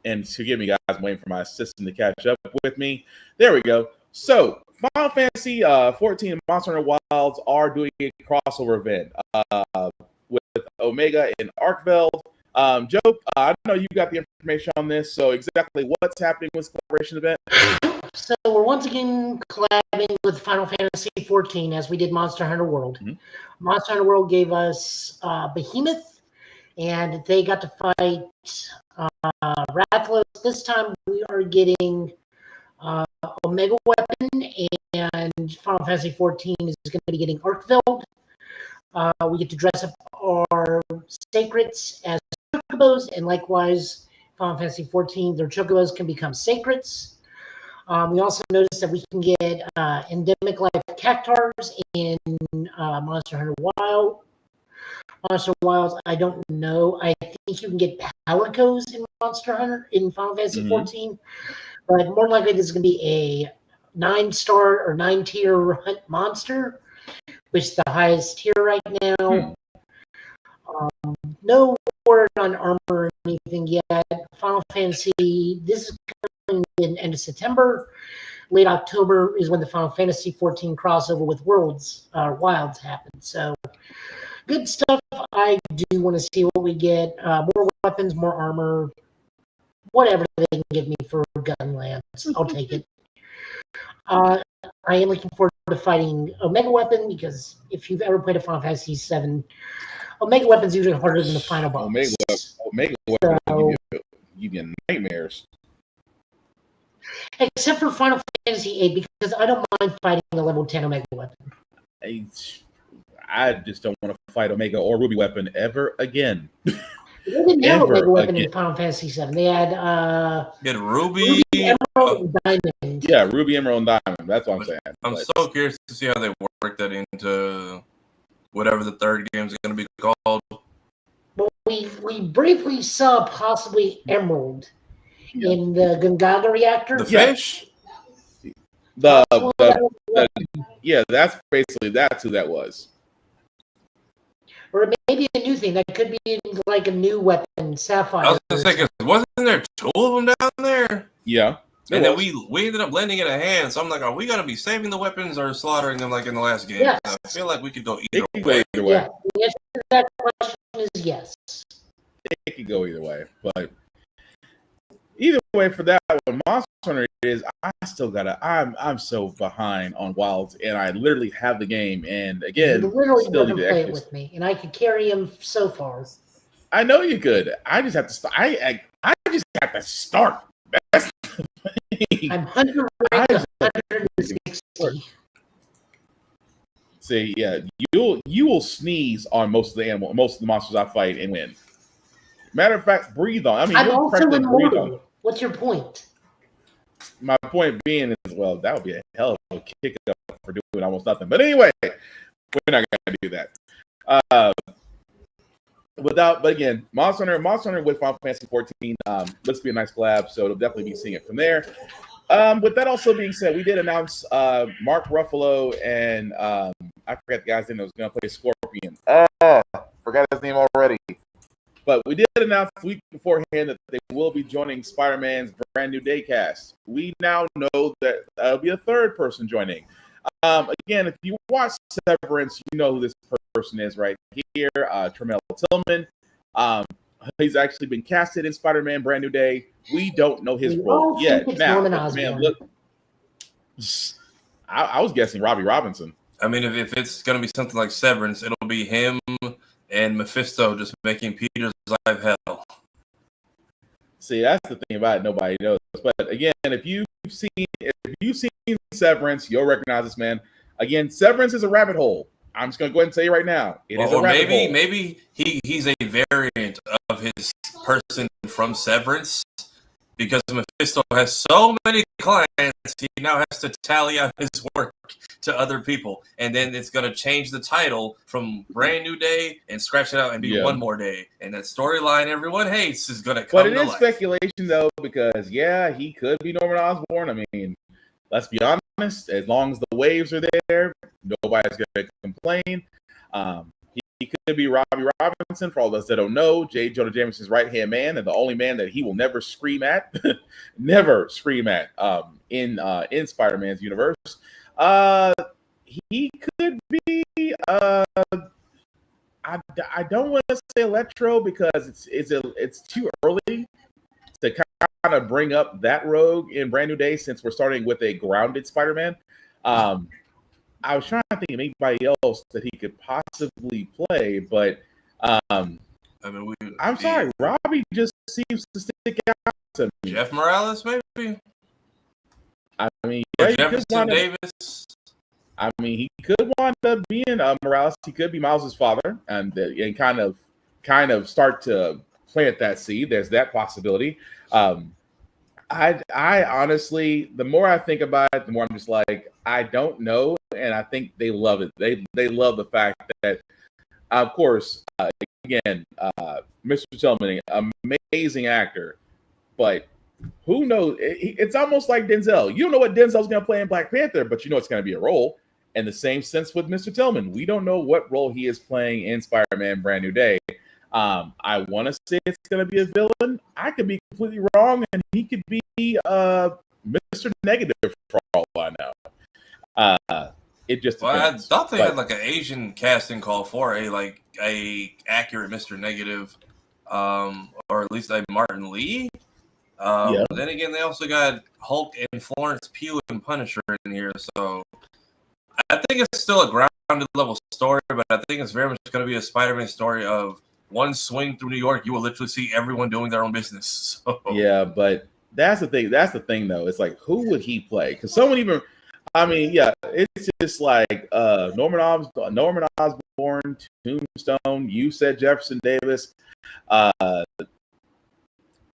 and forgive me, guys, I'm waiting for my assistant to catch up with me. There we go. So, Final Fantasy 14 and Monster Hunter Wilds are doing a crossover event with Omega and Arkveld. Joe, I know you got the information on this, so exactly what's happening with this collaboration event? So we're once again collabing with Final Fantasy 14 as we did Monster Hunter World. Mm-hmm. Monster Hunter World gave us Behemoth, and they got to fight Rathalos. This time we are getting Omega Weapon, and Final Fantasy 14 is going to be getting Arkveld. We get to dress up our sacreds as chocobos, and likewise, Final Fantasy 14, their chocobos can become sacreds. We also noticed that we can get endemic life cactars in Monster Hunter Wild. Monster Wilds, I don't know. I think you can get palicos in Monster Hunter in Final Fantasy 14. But more likely, this is going to be a 9-star or 9-tier hunt monster, which is the highest tier right now. No word on armor or anything yet. Final Fantasy, this is coming in end of September. Late October is when the Final Fantasy 14 crossover with Wilds happens. So, good stuff. I do want to see what we get. More weapons, more armor. Whatever they can give me for Gunlands, I'll take it. I am looking forward to fighting Omega Weapon, because if you've ever played a Final Fantasy VII, Omega Weapon's usually harder than the final boss. Omega Weapon give you nightmares. Except for Final Fantasy VIII, because I don't mind fighting a level 10 Omega Weapon. I just don't want to fight Omega or Ruby Weapon ever again. They didn't have Omega Weapon in Final Fantasy VII. They had Ruby, Emerald, and Diamond. Yeah, Ruby, Emerald, and Diamond. That's what I'm saying. I'm so curious to see how they work that into whatever the third game is going to be called. Well, we briefly saw possibly Emerald in the Gungaga reactor. The fish? That's basically who that was. Or maybe a new thing that could be like a new weapon, Sapphire. I was going to say, wasn't there 2 of them down there? Yeah. And then we ended up lending it a hand. So I'm like, are we going to be saving the weapons or slaughtering them like in the last game? Yes. I feel like we could go either way. Yeah, the answer to that question is yes. It could go either way. But either way, for that one, Monster Hunter is, I still I'm so behind on Wilds, and I literally have the game, and again, You literally still never need the play it extras. with me, and I could carry him so far. I know you could. I just have to start. I just have to start. That's the thing. I'm 160. See, yeah, you will sneeze on most of the monsters I fight and win. Matter of fact, breathe on. I mean, I'm you'll also practically breathe on. immortal. What's your point? My point being is, well, that would be a hell of a kick up for doing almost nothing. But anyway, we're not going to do that. But again, Monster Hunter with Final Fantasy 14 looks to be a nice collab, so it'll definitely be seeing it from there. With that also being said, we did announce Mark Ruffalo and I forgot the guy's name that was going to play Scorpion. Forgot his name already. But we did announce a week beforehand that they will be joining Spider-Man's brand new Daycast. We now know that there'll be a third person joining. Again, if you watch Severance, you know who this person is right here, Tremel Tillman. He's actually been casted in Spider-Man Brand New Day. We don't know his role yet. Now, man, look, I was guessing Robbie Robinson. I mean, if it's gonna be something like Severance, it'll be him and Mephisto just making Peter's life hell. See, that's the thing about it. Nobody knows. But again, if you've seen Severance, you'll recognize this man. Again, Severance is a rabbit hole. I'm just gonna go ahead and tell you right now. It is a rabbit hole. Maybe he's a variant of his person from Severance, because Mephisto has so many clients, he now has to tally out his work to other people, and then it's going to change the title from Brand New Day and scratch it out and be One More Day, and that storyline everyone hates is going to come to life. But it is speculation, though, because, he could be Norman Osborn. I mean, let's be honest, as long as the waves are there, nobody's going to complain. He could be Robbie Robinson, for all those that don't know. J. Jonah Jameson's right-hand man, and the only man that he will never scream at, in Spider-Man's universe. He could be. I don't want to say Electro because it's too early to kind of bring up that rogue in Brand New Day, since we're starting with a grounded Spider-Man. I was trying to think of anybody else that he could possibly play, but I'm sorry, Robbie just seems to stick out to me. Jeff Morales, maybe. I mean, Jefferson Davis. I mean, he could wind up being Morales. He could be Miles' father, and kind of start to plant that seed. There's that possibility. I honestly, the more I think about it, the more I'm just like, I don't know, and I think they love it. They love the fact that, of course, again, Mr. Tillman, amazing actor, but who knows? It's almost like Denzel. You don't know what Denzel's going to play in Black Panther, but you know it's going to be a role. In the same sense with Mr. Tillman, we don't know what role he is playing in Spider-Man Brand New Day. I want to say it's going to be a villain. I could be completely wrong, and he could be Mr. Negative for all I know. It just depends. I thought they had like an Asian casting call for a accurate Mr. Negative, or at least a Martin Lee. Then again, they also got Hulk and Florence Pugh and Punisher in here, so I think it's still a grounded level story, but I think it's very much going to be a Spider-Man story of one swing through New York, you will literally see everyone doing their own business. So. Yeah, but that's the thing. That's the thing, though. It's like, who would he play? Because someone even, it's just like Norman Osborn, Tombstone. You said Jefferson Davis. I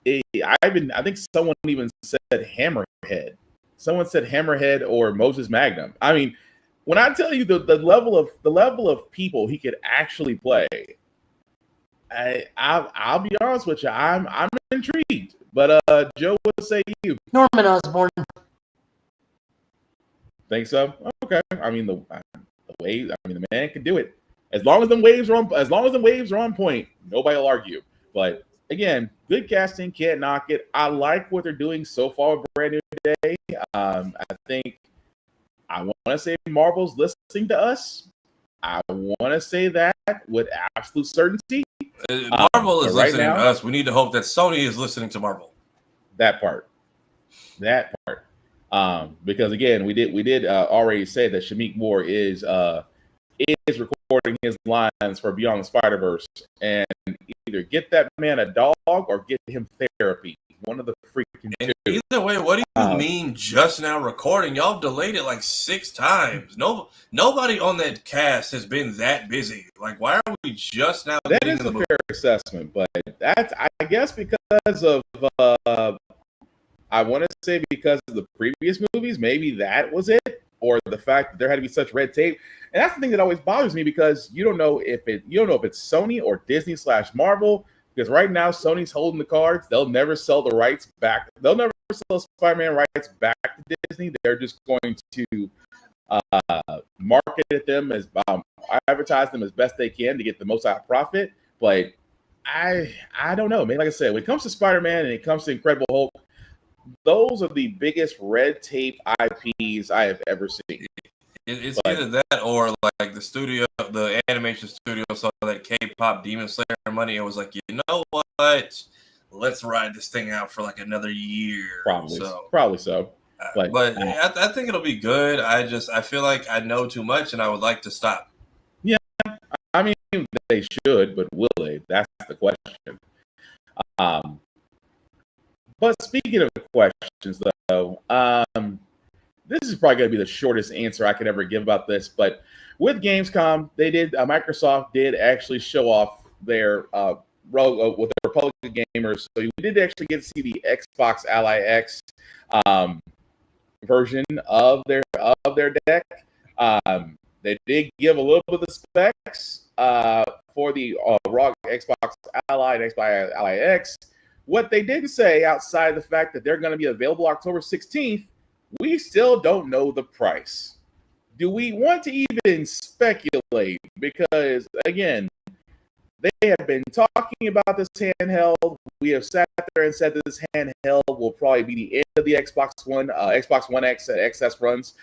think someone even said Hammerhead. Someone said Hammerhead or Moses Magnum. I mean, when I tell you the level of people he could actually play, I'll be honest with you, I'm intrigued. But Joe, what say you? Norman Osborn. Think so? Okay. I mean the man can do it. As long as the waves are on point, nobody will argue. But again, good casting, can't knock it. I like what they're doing so far with Brand New Day. I think I want to say Marvel's listening to us. I want to say that with absolute certainty. Marvel is listening to us. We need to hope that Sony is listening to Marvel. That part. Because again, we did already say that Shameik Moore is recording his lines for Beyond the Spider-Verse, and either get that man a dog or get him therapy. One of the freaking two. Either way, what do you mean just now recording? Y'all delayed it like 6 times. Nobody on that cast has been that busy. Like, why are we just now? That is a fair assessment, but that's, I guess, because of I want to say because of the previous movies. Maybe that was it, or the fact that there had to be such red tape. And that's the thing that always bothers me, because you don't know if it's Sony or Disney / Marvel. Because right now, Sony's holding the cards. They'll never sell the rights back. They'll never sell Spider-Man rights back to Disney. They're just going to market them as advertise them as best they can to get the most out of profit. But I don't know. Man, like I said, when it comes to Spider-Man and it comes to Incredible Hulk, those are the biggest red tape IPs I have ever seen. It's either that or like the animation studio saw that K-pop Demon Slayer money and was like, you know what? Let's ride this thing out for like another year. Probably so. But I think it'll be good. I feel like I know too much, and I would like to stop. Yeah, I mean they should, but will they? That's the question. But speaking of questions, though, this is probably going to be the shortest answer I could ever give about this. But with Gamescom, they did Microsoft did actually show off their with the Republican gamers. So we did actually get to see the Xbox Ally X version of their deck. They did give a little bit of the specs for the raw Xbox Ally and Xbox Ally X. What they didn't say, outside the fact that they're going to be available October 16th, we still don't know the price. Do we want to even speculate? Because, again, they have been talking about this handheld. We have sat there and said that this handheld will probably be the end of the Xbox One X and XS runs.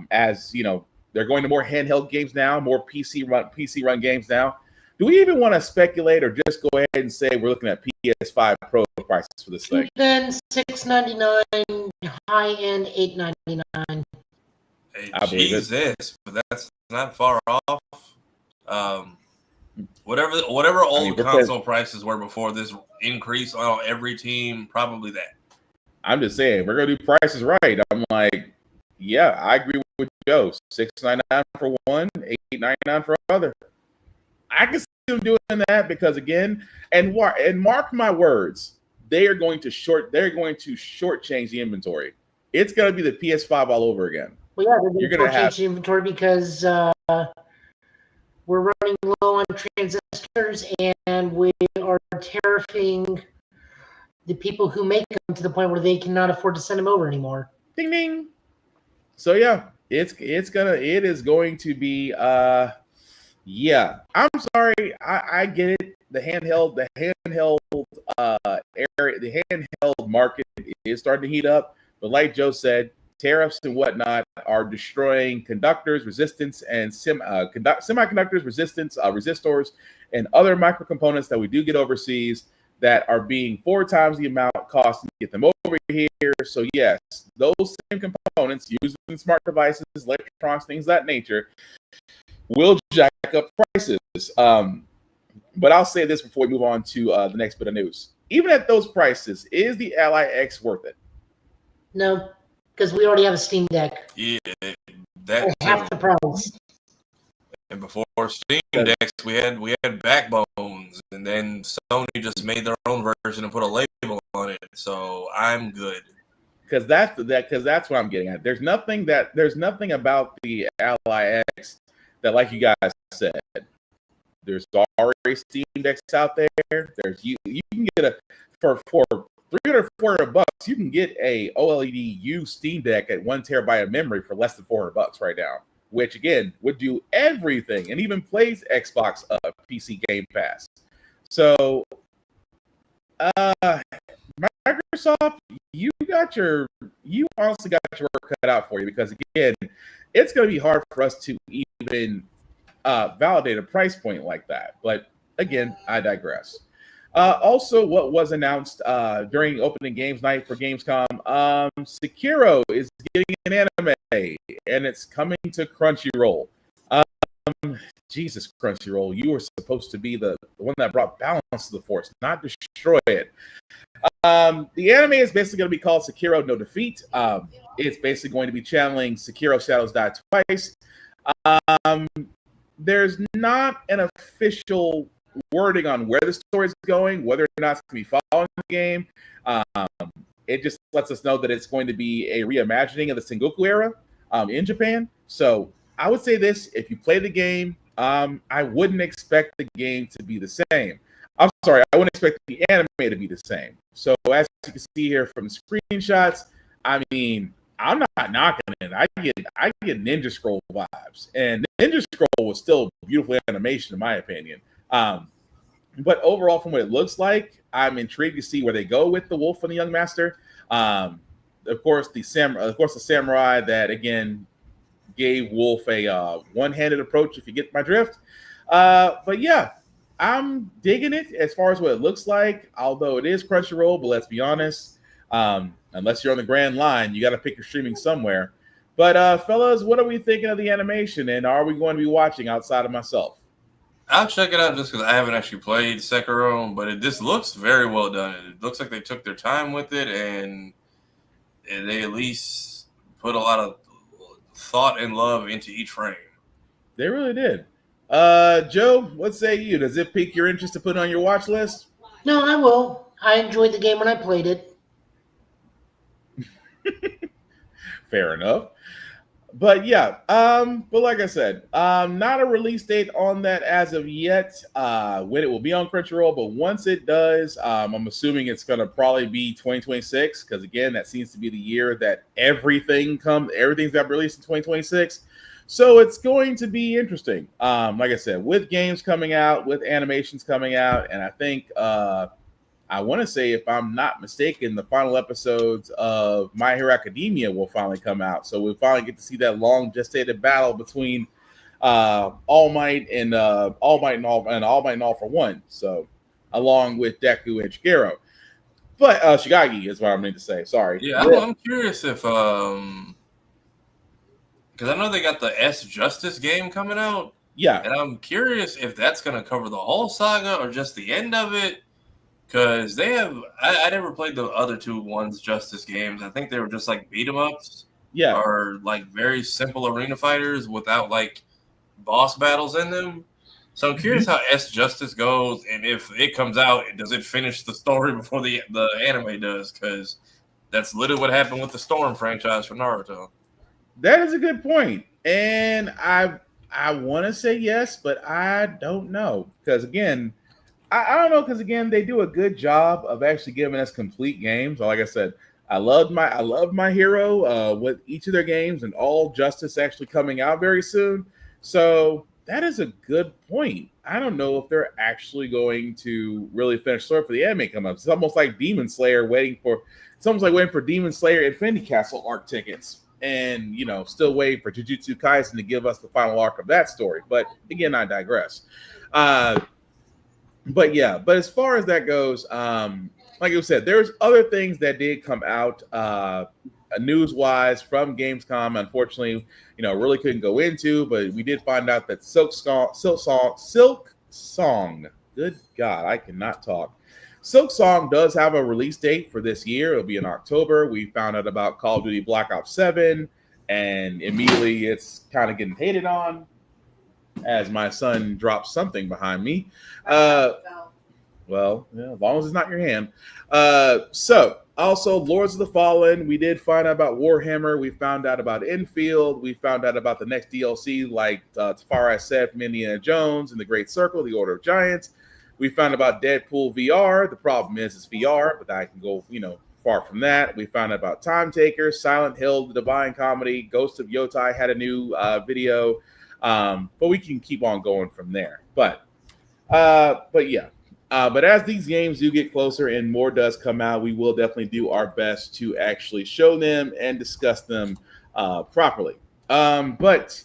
As you know, they're going to more handheld games now, more PC run games now. Do we even want to speculate, or just go ahead and say we're looking at PS5 Pro prices for this thing? Then $699, high end $899. Hey, Jesus, but that's not far off. Whatever old console prices were before this increase on every team, probably that. I'm just saying, we're gonna do prices right. I'm like, yeah, I agree with Joe. $699 for one, $899 for other. I can see them doing that because, again, and mark my words, they're going to shortchange the inventory. It's gonna be the PS5 all over again. Well, yeah, they're going to shortchange the inventory because we're running low on transistors, and we are tariffing the people who make them to the point where they cannot afford to send them over anymore. Ding ding. So yeah, it is going to be yeah. I'm sorry, I get it. The handheld area, the handheld market is starting to heat up, but like Joe said, tariffs and whatnot are destroying conductors, resistance, and semiconductors, resistors, and other microcomponents that we do get overseas that are being 4 times the amount cost to get them over here. So yes, those same components used in smart devices, electronics, things of that nature, will jack up prices. But I'll say this before we move on to the next bit of news. Even at those prices, is the Ally X worth it? No, because we already have a Steam Deck. Yeah, that half the price. And before Steam Decks, we had Backbones, and then Sony just made their own version and put a label on it. So I'm good. Because that's what I'm getting at. There's nothing about the Ally X that, like you guys said, there's already Steam Decks out there. There's you can get for $300, $400, you can get a OLED U Steam Deck at 1 terabyte of memory for less than $400 right now, which again would do everything and even plays Xbox PC Game Pass. So, Microsoft, you honestly got your work cut out for you, because again, it's going to be hard for us to even validate a price point like that. But again, I digress. Also, what was announced during opening games night for Gamescom, Sekiro is getting an anime, and it's coming to Crunchyroll. Jesus, Crunchyroll, you were supposed to be the one that brought balance to the force, not destroy it. The anime is basically going to be called Sekiro No Defeat. It's basically going to be channeling Sekiro Shadows Die Twice. There's not an official wording on where the story is going, whether or not it's going to be following the game. It just lets us know that it's going to be a reimagining of the Sengoku era in Japan. So I would say this: if you play the game, I wouldn't expect the game to be the same. I'm sorry, I wouldn't expect the anime to be the same. So as you can see here from the screenshots, I mean, I'm not knocking it. I get Ninja Scroll vibes, and Ninja Scroll was still beautiful animation in my opinion. But overall, from what it looks like, I'm intrigued to see where they go with the Wolf and the Young Master. Of course, the samurai that again gave Wolf a one-handed approach, if you get my drift. But yeah, I'm digging it as far as what it looks like. Although it is Crunchyroll, but let's be honest, Unless you're on the Grand Line, you got to pick your streaming somewhere. But fellas, what are we thinking of the animation, and are we going to be watching outside of myself? I'll check it out just because I haven't actually played Sekiro, but this looks very well done. It looks like they took their time with it, and they at least put a lot of thought and love into each frame. They really did. Joe, what say you? Does it pique your interest to put it on your watch list? No, I will. I enjoyed the game when I played it. Fair enough. But yeah, but like I said, not a release date on that as of yet, when it will be on Crunchyroll, but once it does, I'm assuming it's going to probably be 2026, because again, that seems to be the year that everything's got released in 2026. So it's going to be interesting. Like I said, with games coming out, with animations coming out, and I think, I want to say, if I'm not mistaken, the final episodes of My Hero Academia will finally come out. So we'll finally get to see that long gestated battle between All Might and All Might and All for One. So along with Deku and Shigeru. But Shigagi is what I meant to say. Sorry. Yeah, I'm curious if because I know they got the S Justice game coming out. Yeah. And I'm curious if that's going to cover the whole saga or just the end of it. Because they have, I never played the other two ones Justice games. I think they were just like beat 'em ups, or like very simple arena fighters without like boss battles in them. So I'm curious how S Justice goes, and if it comes out, does it finish the story before the anime does? Because that's literally what happened with the Storm franchise for Naruto. That is a good point, and I want to say yes, but I don't know, because again. I don't know, because again, they do a good job of actually giving us complete games. Like I said, I love my Hero with each of their games, and All Justice actually coming out very soon. So that is a good point. I don't know if they're actually going to really finish story for the anime come up. It's almost like Demon Slayer waiting for Demon Slayer Infinity Castle arc tickets, and still waiting for Jujutsu Kaisen to give us the final arc of that story. But again, I digress. But as far as that goes, like you said, there's other things that did come out news-wise from Gamescom. Unfortunately, really couldn't go into, but we did find out that Silk Song. Good God, I cannot talk. Silk Song does have a release date for this year. It'll be in October. We found out about Call of Duty Black Ops 7, and immediately it's kind of getting hated on, as my son drops something behind me. Well, as long as it's not your hand. So, also, Lords of the Fallen, we did find out about Warhammer. We found out about Infield. We found out about the next DLC, like Tafari said, from Indiana Jones and the Great Circle, the Order of Giants. We found out about Deadpool VR. The problem is it's VR, but I can go, far from that. We found out about Time Taker, Silent Hill, the Divine Comedy, Ghost of Yotai had a new video. But we can keep on going from there. But as these games do get closer and more does come out, we will definitely do our best to actually show them and discuss them properly. But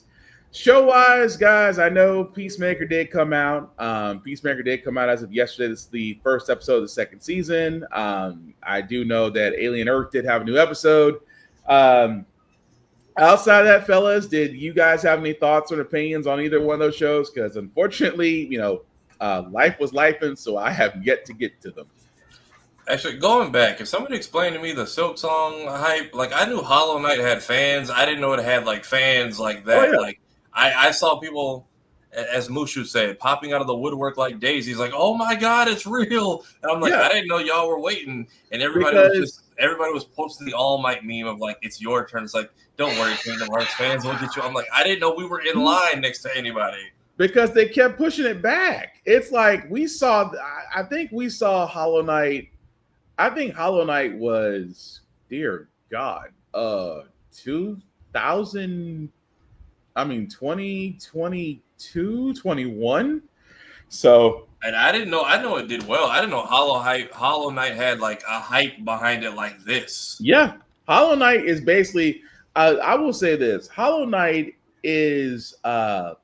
show-wise, guys, I know Peacemaker did come out. Peacemaker did come out as of yesterday. This is the first episode of the second season. I do know that Alien Earth did have a new episode. Outside of that, fellas, did you guys have any thoughts or opinions on either one of those shows? Because unfortunately, life was lifing, so I have yet to get to them. Actually, going back, if somebody explained to me the Silk Song hype, like I knew Hollow Knight had fans. I didn't know it had like fans like that. Oh, yeah. Like I saw people, as Mushu said, popping out of the woodwork like daisies, like, oh my God, it's real. And I'm like, I didn't know y'all were waiting. And everybody was posting the All Might meme of like, it's your turn. It's like, don't worry, Kingdom Hearts fans, we'll get you. I'm like, I didn't know we were in line next to anybody. Because they kept pushing it back. It's like I think we saw Hollow Knight. I think Hollow Knight was, dear God, 2022, 21. So, and I didn't know. I know it did well. I didn't know Hollow Knight had like a hype behind it like this. Yeah, Hollow Knight is basically. I will say this: Hollow Knight is like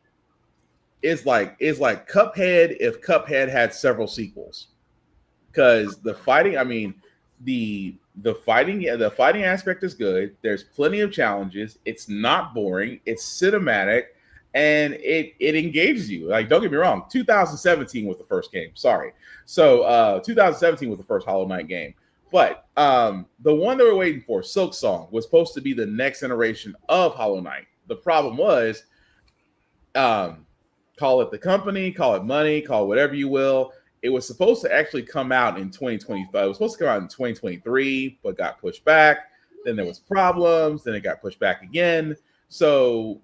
Cuphead if Cuphead had several sequels. Because the fighting, the fighting aspect is good. There's plenty of challenges. It's not boring. It's cinematic, and it engages you. Like, don't get me wrong, 2017 was the first game. Sorry. So 2017 was the first Hollow Knight game. But the one that we're waiting for, Silk Song, was supposed to be the next iteration of Hollow Knight. The problem was, call it the company, call it money, call it whatever you will. It was supposed to actually come out in 2025. It was supposed to come out in 2023, but got pushed back. Then there was problems. Then it got pushed back again. So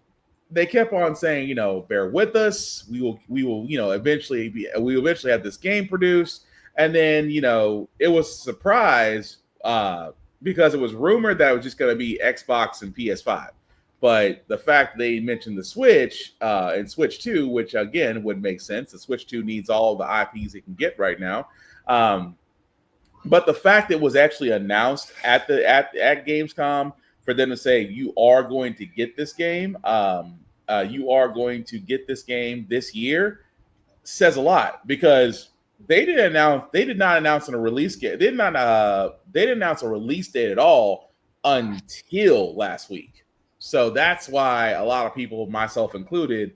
they kept on saying, bear with us. We will, eventually have this game produced. And then, it was a surprise because it was rumored that it was just going to be Xbox and PS5. But the fact they mentioned the Switch and Switch 2, which again would make sense. The Switch 2 needs all the IPs it can get right now. But the fact it was actually announced at Gamescom for them to say you are going to get this game, you are going to get this game this year, says a lot, because they did not announce a release date. They didn't announce a release date at all until last week. So that's why a lot of people, myself included,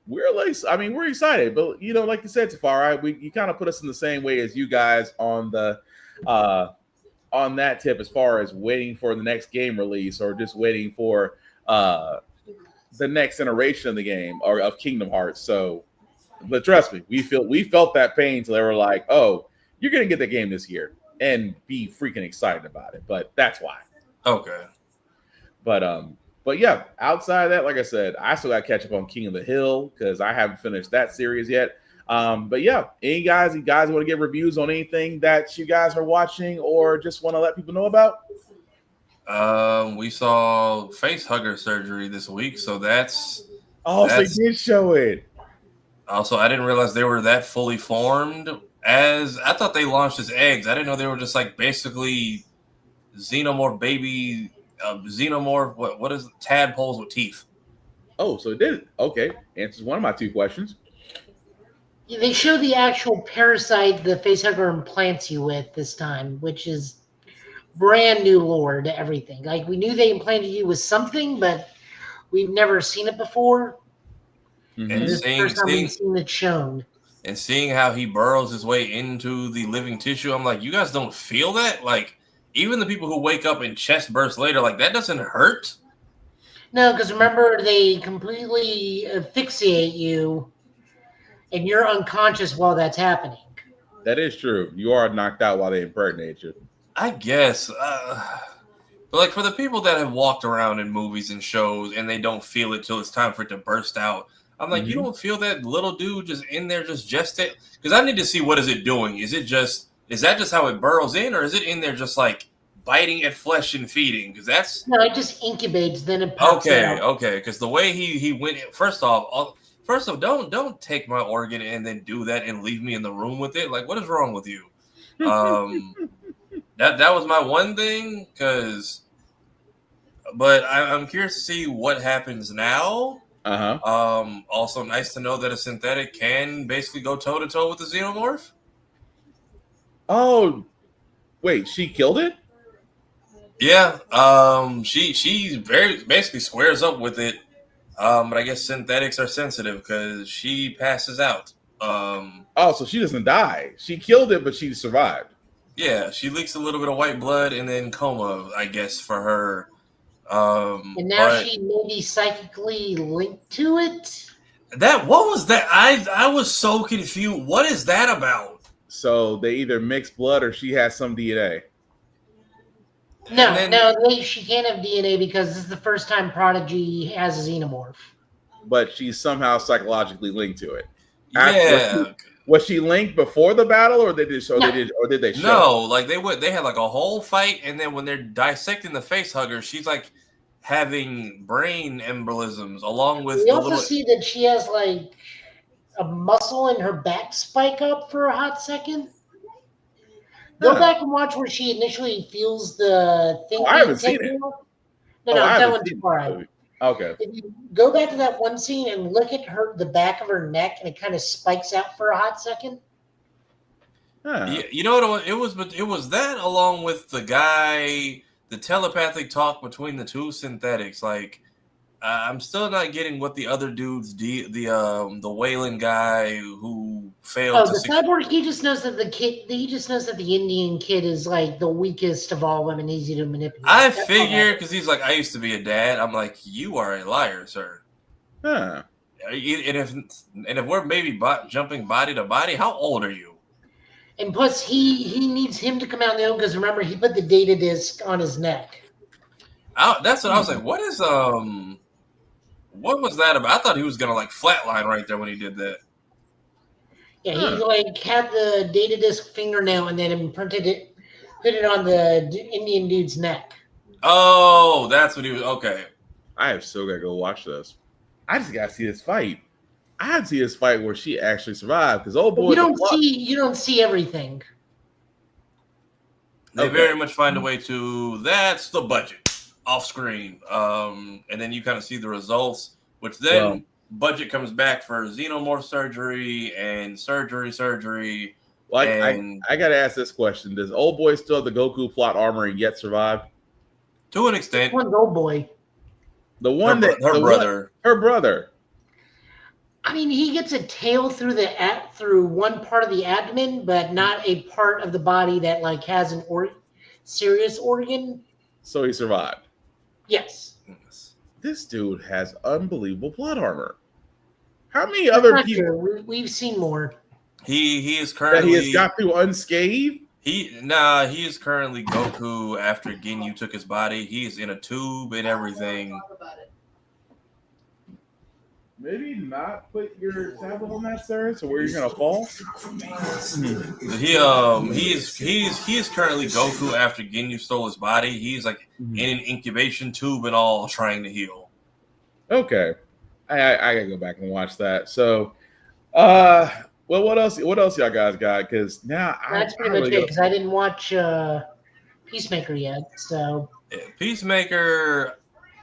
we're excited. But like you said, Tafari, you kind of put us in the same way as you guys on that tip, as far as waiting for the next game release or just waiting for the next iteration of the game or of Kingdom Hearts. So, but trust me, we felt that pain till they were like, "Oh, you're gonna get the game this year," and be freaking excited about it. But that's why. Okay. But yeah, outside of that, like I said, I still got to catch up on King of the Hill because I haven't finished that series yet. But yeah, you guys want to get reviews on anything that you guys are watching or just want to let people know about? We saw face hugger surgery this week, so that's so they did show it. Also, I didn't realize they were that fully formed. As I thought they launched as eggs. I didn't know they were just like basically xenomorph baby. Xenomorph, what is it? Tadpoles with teeth? Oh, so it did. Okay, answers one of my two questions. Yeah, they show the actual parasite the facehugger implants you with this time, which is brand new lore to everything. Like, we knew they implanted you with something, but we've never seen it before. Mm-hmm. And this is the first time we've seen it shown. And seeing how he burrows his way into the living tissue, I'm like, you guys don't feel that? Like, even the people who wake up and chest burst later, like, that doesn't hurt? No, because remember, they completely asphyxiate you, and you're unconscious while that's happening. That is true. You are knocked out while they impregnate you. I guess. But, like, for the people that have walked around in movies and shows and they don't feel it till it's time for it to burst out, I'm like, you don't feel that little dude just in there just gestate? Because I need to see what is it doing. Is that just how it burrows in, or is it in there just like biting at flesh and feeding? Because that's no, it just incubates, then it pops out. Okay. Because the way he went, first off, don't take my organ and then do that and leave me in the room with it. Like, what is wrong with you? That was my one thing. But I'm curious to see what happens now. Also, nice to know that a synthetic can basically go toe to toe with the xenomorph. Oh, wait, she killed it? Yeah. She very basically squares up with it. But I guess synthetics are sensitive because she passes out. So she doesn't die. She killed it, but she survived. Yeah, she leaks a little bit of white blood and then coma, I guess, for her. And now she may be psychically linked to it. What was that? I was so confused. What is that about? So they either mix blood or she has some DNA. She can't have DNA because this is the first time Prodigy has a xenomorph. But she's somehow psychologically linked to it. Yeah. Was she linked before the battle, or did they show? No, like they had like a whole fight, and then when they're dissecting the face hugger, she's like having brain embolisms along with. We also see that she has like a muscle in her back spike up for a hot second. Go back and watch where she initially feels the thing. I haven't seen it. That one's too far out. Okay. If you go back to that one scene and look at the back of her neck, and it kind of spikes out for a hot second. Yeah, you know what it was? But it was that along with the guy, the telepathic talk between the two synthetics. Like, I'm still not getting what the other dudes, the Wayland guy who failed. Oh, the cyborg. He just knows that the kid. He just knows that the Indian kid is like the weakest of all women, easy to manipulate. I figure because he's like, I used to be a dad. I'm like, you are a liar, sir. Huh. And if we're maybe jumping body to body, how old are you? And plus, he needs him to come out in the open because remember he put the data disc on his neck. That's what I was like. What was that about? I thought he was gonna like flatline right there when he did that. Yeah, he like had the data disc fingernail and then put it on the Indian dude's neck. Oh, that's what he was. Okay, I have still gotta go watch this. I just gotta see this fight. I had to see this fight where she actually survived because boy, you don't see everything. They very much find a way to. That's the budget off screen, and then you kind of see the results, which then budget comes back for xenomorph surgery and surgery. Like I gotta ask this question: does old boy still have the Goku plot armor and yet survive? To an extent, one old boy. The one her brother. I mean, he gets a tail through one part of the abdomen, but not a part of the body that like has an serious organ. So he survived. Yes. This dude has unbelievable plot armor. How many other people? We've seen more. He is currently he has got through unscathed. He is currently Goku after Ginyu took his body. He's in a tube and everything. Maybe not put your tablet on that, sir, so where you're gonna fall. He is currently Goku after Ginyu stole his body. He's like in an incubation tube and all, trying to heal. Okay, I gotta go back and watch that. So, well, what else y'all guys got? Because now that's pretty much it. Because I didn't watch Peacemaker yet, so Peacemaker.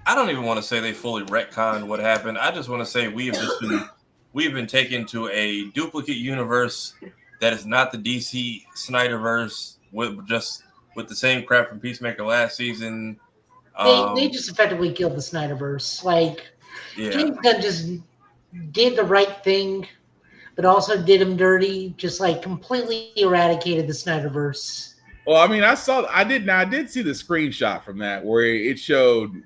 I don't even want to say they fully retconned what happened. I just want to say we've been taken to a duplicate universe that is not the DC Snyderverse with the same crap from Peacemaker last season. They just effectively killed the Snyderverse. Like James Gunn just did the right thing, but also did him dirty. Just like completely eradicated the Snyderverse. Well, I mean, I did see the screenshot from that where it showed,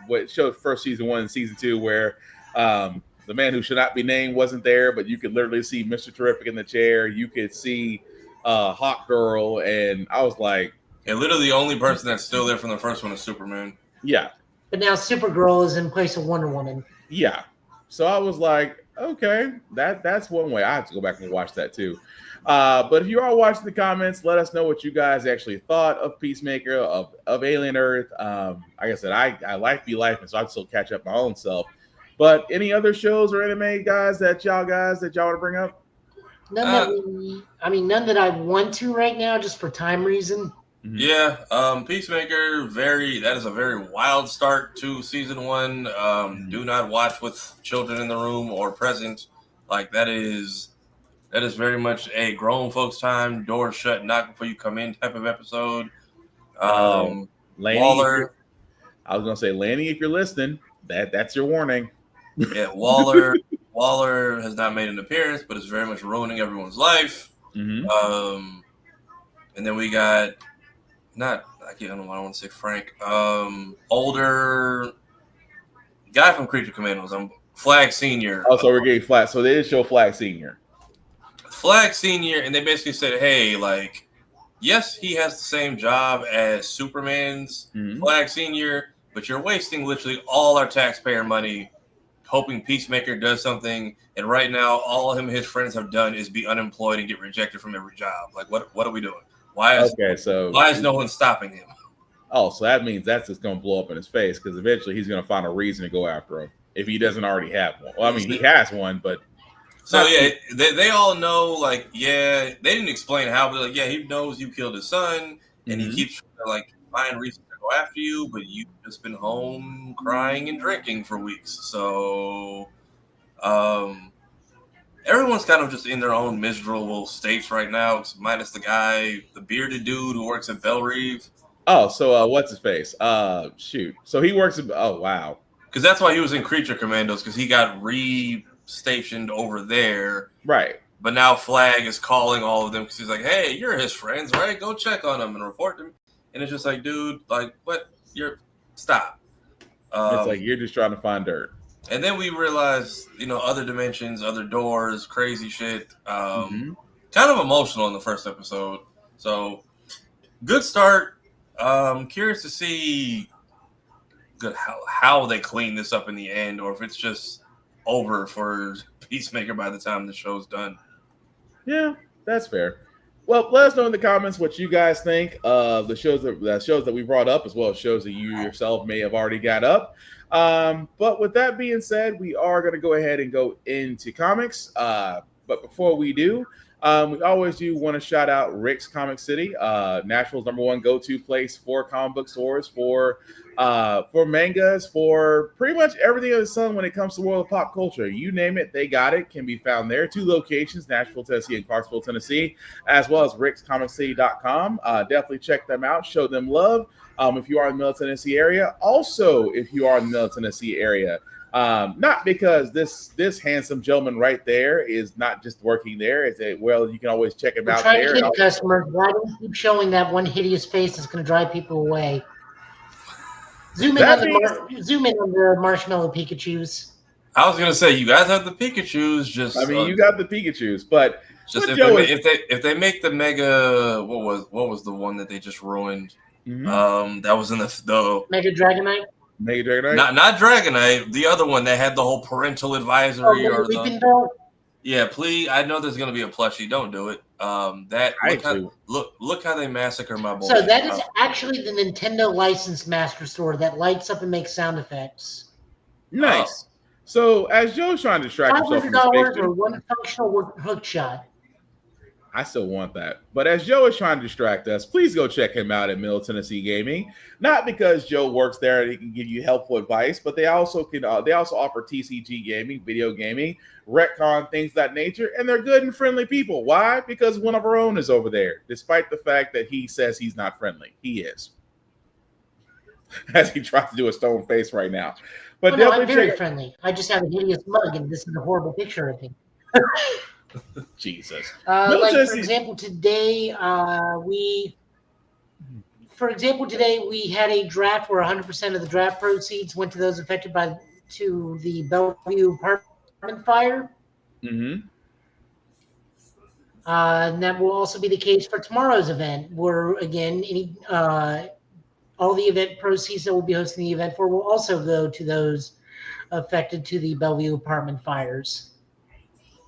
what it showed first season 1 and season 2 where the man who should not be named wasn't there, but you could literally see Mr. Terrific in the chair. You could see Hawk Girl, and I was like, and literally the only person that's still there from the first one is Superman. Yeah. But now Supergirl is in place of Wonder Woman. Yeah. So I was like, okay, that's one way. I have to go back and watch that too. But if you are watching the comments, let us know what you guys actually thought of Peacemaker, of Alien Earth. Like I said, I like be life, and so I'd still catch up my own self. But any other shows or anime guys that y'all want to bring up? None that I want to right now, just for time reason. Yeah, Peacemaker. That is a very wild start to season 1. Do not watch with children in the room or present. Like that is very much a grown folks time, doors shut, knock before you come in type of episode. Lanny, Waller. I was gonna say, Lanny, if you're listening, that's your warning. Yeah, Waller has not made an appearance, but it's very much ruining everyone's life. And then we got I don't want to say Frank. Older guy from Creature Commandos. Flag Senior. Oh, so we're getting Flag. So they did show Flag Senior. Flag Senior, and they basically said, hey, like, yes, he has the same job as Superman's Flag Senior, but you're wasting literally all our taxpayer money hoping Peacemaker does something, and right now all him and his friends have done is be unemployed and get rejected from every job. Like, what are we doing? Why is no one stopping him? Oh, so that means that's just going to blow up in his face because eventually he's going to find a reason to go after him if he doesn't already have one. Well, I mean, he has one, but... So, yeah, they all know, like, yeah, they didn't explain how, but, like, yeah, he knows you killed his son, and he keeps trying to, like, find reasons to go after you, but you've just been home crying and drinking for weeks. So, and everyone's kind of just in their own miserable states right now, minus the guy, the bearded dude who works at Belle Reve. Oh, so what's his face? Shoot. So he works at. Oh, wow. Because that's why he was in Creature Commandos, because he got re-stationed over there. Right. But now Flag is calling all of them because he's like, hey, you're his friends, right? Go check on them and report them. And it's just like, dude, like, what? Stop. It's like you're just trying to find dirt. And then we realize, other dimensions, other doors, crazy shit. Kind of emotional in the first episode. So, good start. Curious to see how they clean this up in the end, or if it's just over for Peacemaker by the time the show's done. Yeah, that's fair. Well, let us know in the comments what you guys think of the shows that we brought up, as well as shows that you yourself may have already got up. But with that being said, we are going to go ahead and go into comics. But before we do, we always do want to shout out Rick's Comic City, Nashville's #1 go-to place for comic book stores, for mangas, for pretty much everything under the sun when it comes to world of pop culture. You name it, they got it. Can be found there. 2 locations, Nashville, Tennessee, and Clarksville, Tennessee, as well as rickscomiccity.com. Definitely check them out. Show them love if you are in the Middle Tennessee area. Also, if you are in the Middle Tennessee area, not because this handsome gentleman right there is not just working there. It's well, you can always check him out there. Trying to keep customers. Why don't you keep showing that one hideous face that's going to drive people away? Zoom in on the marshmallow Pikachus. I was gonna say you guys have the Pikachus. You got the Pikachus, but just if they make the Mega, what was the one that they just ruined? That was in the Mega Dragonite. Mega Dragonite, not Dragonite. The other one that had the whole parental advisory Yeah, please. I know there's gonna be a plushie. Don't do it. Look how they massacre my boy. So that is actually the Nintendo licensed master sword that lights up and makes sound effects. Nice. So as Joe's trying to distract himself from $500 or one functional hook shot. I still want that. But as Joe is trying to distract us, please go check him out at Middle Tennessee Gaming. Not because Joe works there and he can give you helpful advice, but they also offer TCG gaming, video gaming, retcon, things of that nature, and they're good and friendly people. Why? Because one of our own is over there, despite the fact that he says he's not friendly. He is. As he tries to do a stone face right now. But no, I'm very friendly. I just have a hideous mug, and this is a horrible picture of him. Jesus. For example, today we had a draft where 100% of the draft proceeds went to those affected to the Bellevue apartment fire. Mm-hmm. And that will also be the case for tomorrow's event, where again, all the event proceeds that we'll be hosting the event for will also go to those affected to the Bellevue apartment fires.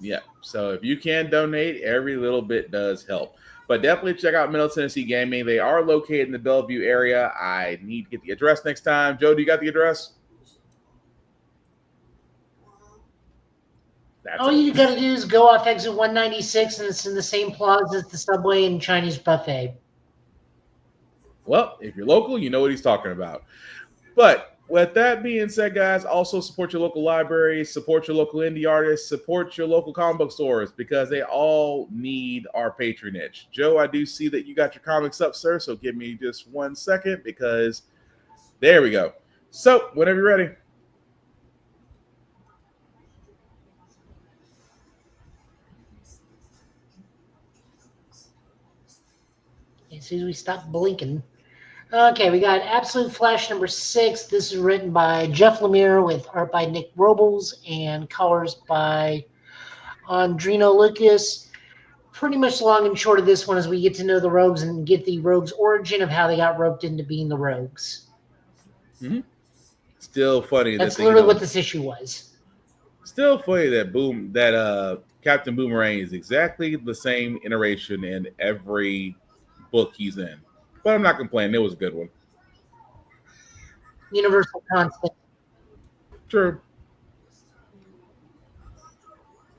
Yeah, so if you can donate, every little bit does help. But definitely check out Middle Tennessee Gaming. They are located in the Bellevue area. I need to get the address next time. Joe, do you got the address? All you got to do is go off exit 196, and it's in the same plaza as the Subway and Chinese buffet. Well, if you're local, you know what he's talking about. But with that being said, guys, also support your local libraries, support your local indie artists, support your local comic book stores, because they all need our patronage. Joe, I do see that you got your comics up, sir, so give me just 1 second, because there we go. So, whenever you're ready. As soon as we stop blinking. Okay, we got Absolute Flash number 6. This is written by Jeff Lemire with art by Nick Robles and colors by Andrino Lucas. Pretty much long and short of this one is we get to know the Rogues and get the Rogues' origin of how they got roped into being the Rogues. Mm-hmm. Still funny. That's literally what this issue was. Still funny that Captain Boomerang is exactly the same iteration in every book he's in. But I'm not complaining. It was a good one. Universal constant. True.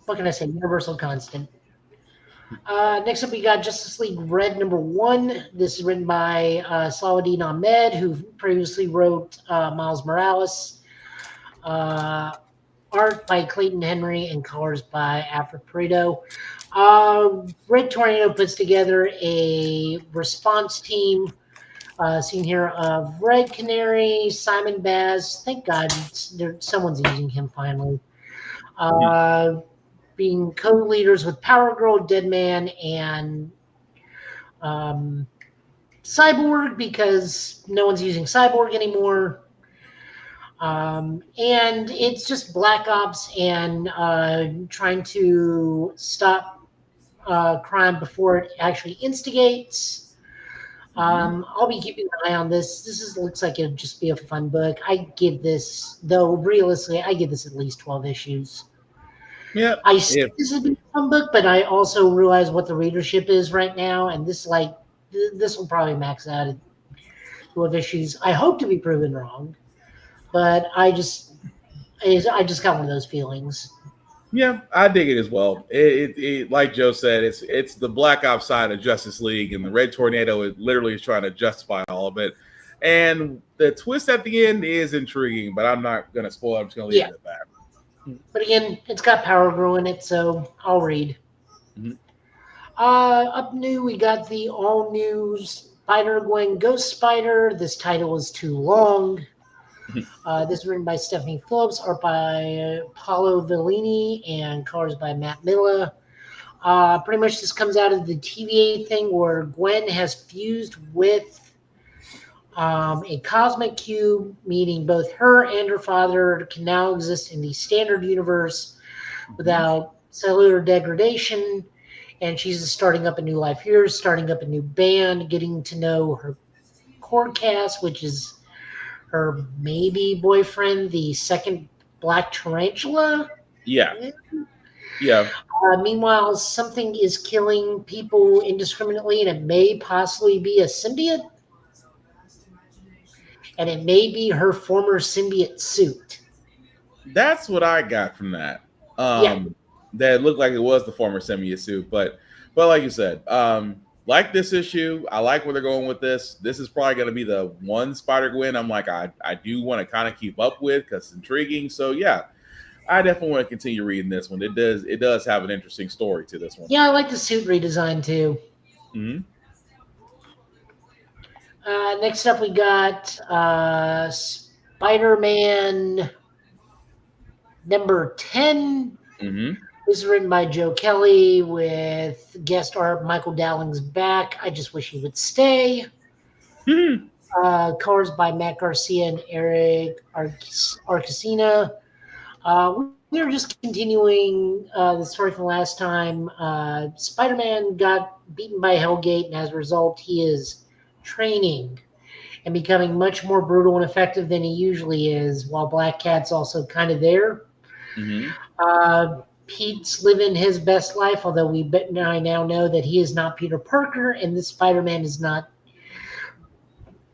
What can I say? Universal constant. Next up, we got Justice League Red number 1. This is written by Saladin Ahmed, who previously wrote Miles Morales. art by Clayton Henry and colors by Afro Pareto. Red Tornado puts together a response team. Seen here of Red Canary, Simon Baz. Thank God someone's using him finally. Being co-leaders with Power Girl, Deadman, and Cyborg, because no one's using Cyborg anymore. And it's just Black Ops and trying to stop crime before it actually instigates. I'll be keeping an eye on this. Looks like it'll just be a fun book. I give this, though realistically, I give this at least 12 issues. Yeah, this would be a fun book, but I also realize what the readership is right now, and this will probably max out at 12 issues. I hope to be proven wrong, but I just got one of those feelings. Yeah, I dig it as well. It like Joe said, it's the Black Ops side of Justice League, and the Red Tornado is literally trying to justify all of it. And the twist at the end is intriguing, but I'm not going to spoil it. I'm just going to leave it at that. But again, it's got Power Girl in it, so I'll read. Up new, we got the all-new Spider-Gwen Ghost Spider. This title is too long. This is written by Stephanie Phillips, art by Paolo Vellini, and colors by Matt Milla. Pretty much this comes out of the TVA thing where Gwen has fused with a cosmic cube, meaning both her and her father can now exist in the standard universe without cellular degradation. And she's starting up a new life here, starting up a new band, getting to know her core cast, which is her maybe boyfriend, the second Black Tarantula. Yeah. Meanwhile, something is killing people indiscriminately, and it may possibly be a symbiote. And it may be her former symbiote suit. That's what I got from that. That looked like it was the former symbiote suit, but like you said, like this issue, I like where they're going with this. This is probably going to be the one Spider-Gwen I'm like, I do want to kind of keep up with because it's intriguing. So yeah, I definitely want to continue reading this one. It does have an interesting story to this one. Yeah, I like the suit redesign too. Next up, we got Spider-Man number 10. This is written by Joe Kelly with guest art Michael Dowling's back. I just wish he would stay. Colors by Matt Garcia and Eric Arcasina. We are just continuing the story from last time. Spider-Man got beaten by Hellgate, and as a result, he is training and becoming much more brutal and effective than he usually is, while Black Cat's also kind of there. Pete's living his best life, although I now know that he is not Peter Parker, and this Spider-Man is not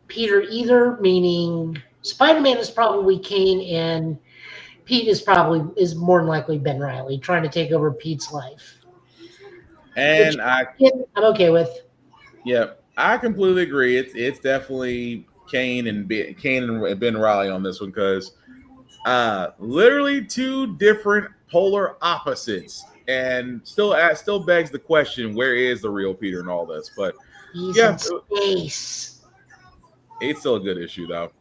Peter either, meaning Spider-Man is probably Kane, and Pete is more than likely Ben Reilly, trying to take over Pete's life. And I'm okay with. Yeah, I completely agree. It's definitely Kane and Ben Reilly on this one, because literally two different polar opposites, and still begs the question, where is the real Peter in all this? But he's in space. It's still a good issue though.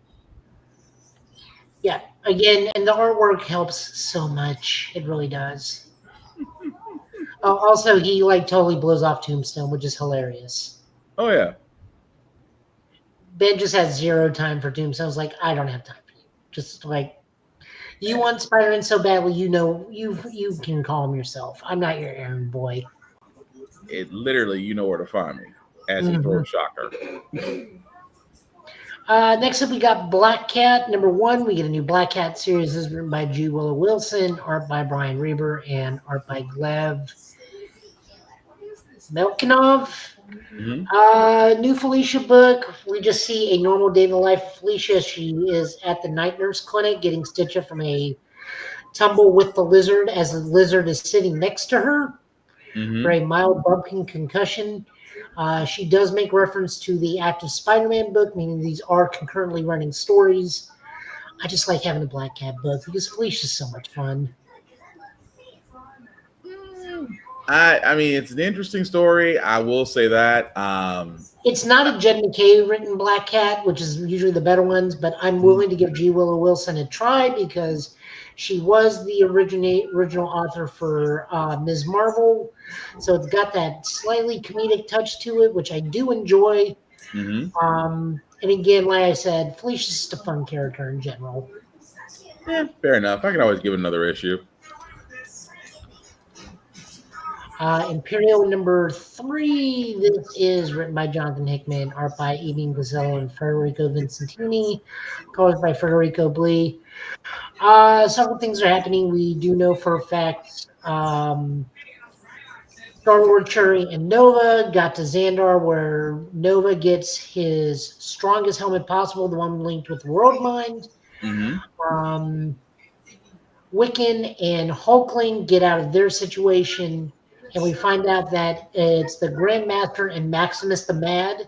Yeah, again, and the artwork helps so much. It really does. Also, he totally blows off Tombstone, which is hilarious. Oh yeah. Ben just has zero time for Tombstone. I was like, I don't have time for you. Just you want Spider-Man so badly, you can call him yourself. I'm not your errand boy. It literally, you know where to find me. As a throw shocker. Next up, we got Black Cat number 1. We get a new Black Cat series. This is written by G. Willow Wilson, art by Brian Reber, and art by Glev Melkinov. New Felicia book. We just see a normal day in the life of Felicia. She is at the night nurse clinic getting stitched up from a tumble with the lizard, as the lizard is sitting next to her for a mild bumping concussion. She does make reference to the Active Spider-Man book, meaning these are concurrently running stories. I just like having a Black Cat book because Felicia's so much fun. I mean, it's an interesting story. I will say that. It's not a Jed McKay written Black Cat, which is usually the better ones, but I'm willing to give G. Willow Wilson a try because she was the original author for Ms. Marvel. So it's got that slightly comedic touch to it, which I do enjoy. And again, like I said, Felicia's just a fun character in general. Yeah, fair enough. I can always give it another issue. Imperial number 3. This is written by Jonathan Hickman, art by Evening Gazzello and Federico Vincentini, colors by Federico Blee. Several things are happening. We do know for a fact Star-Lord, Shuri, and Nova got to Xandar, where Nova gets his strongest helmet possible, the one linked with World Mind. Wiccan and Hulkling get out of their situation, and we find out that it's the Grandmaster and Maximus the Mad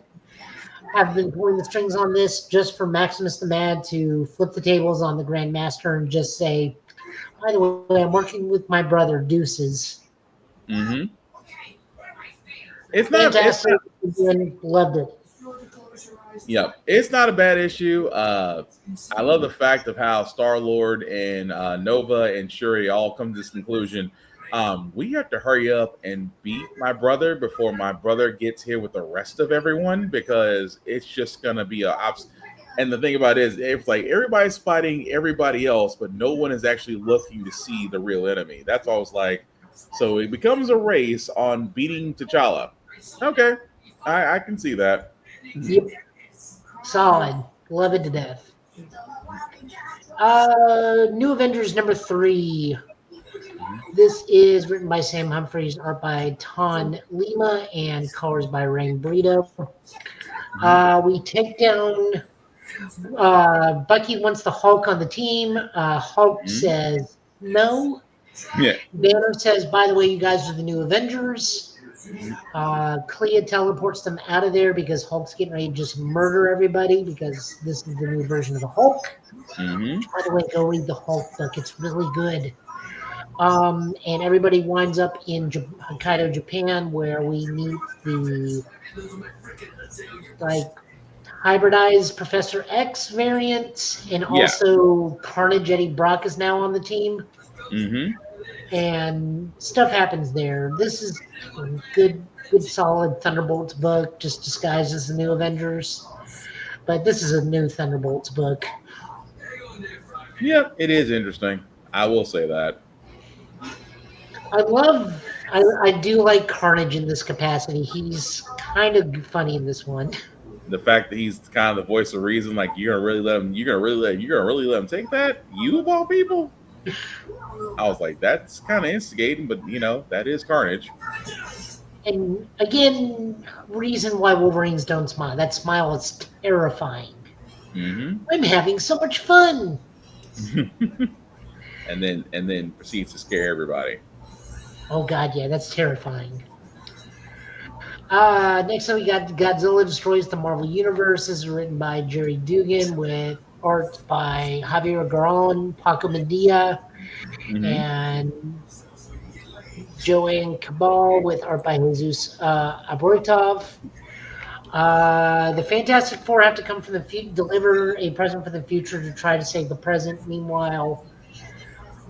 have been pulling the strings on this just for Maximus the Mad to flip the tables on the Grandmaster and just say, by the way, I'm working with my brother, Deuces. It's not fantastic. Loved it. Yep, it's not a bad issue. I love the fact of how Star-Lord and Nova and Shuri all come to this conclusion. We have to hurry up and beat my brother before my brother gets here with the rest of everyone, because it's just gonna be a And the thing about it is, it's like everybody's fighting everybody else, but no one is actually looking to see the real enemy. That's always like, so it becomes a race on beating T'Challa. Okay, I can see that. Yep. Solid. Love it to death. New Avengers number 3. This is written by Sam Humphries, art by Ton Lima, and colors by Rain Brito. We take down Bucky wants the Hulk on the team. Hulk says no. Yeah. Banner says, by the way, you guys are the new Avengers. Clea teleports them out of there because Hulk's getting ready to just murder everybody because this is the new version of the Hulk. By the way, go read the Hulk book. It's really good. And everybody winds up in Hokkaido, Japan, where we meet the hybridized Professor X variant, and also Carnage Eddie Brock is now on the team. And stuff happens there. This is a good solid Thunderbolts book, just disguised as the new Avengers. But this is a new Thunderbolts book. Yep, it is interesting. I will say that. I do like Carnage in this capacity. He's kind of funny in this one. The fact that he's kind of the voice of reason, like you're gonna really let him take that? You of all people? I was like, that's kind of instigating, but that is Carnage. And again, reason why Wolverines don't smile. That smile is terrifying. I'm having so much fun. and then proceeds to scare everybody. Oh god, yeah, that's terrifying. Next up, we got Godzilla Destroys the Marvel Universe. This is written by Jerry Dugan with art by Javier Garron, Paco Medina, and Joanne Cabal with art by Jesus Aburitov. The Fantastic Four have to come from the future, deliver a present for the future to try to save the present. Meanwhile,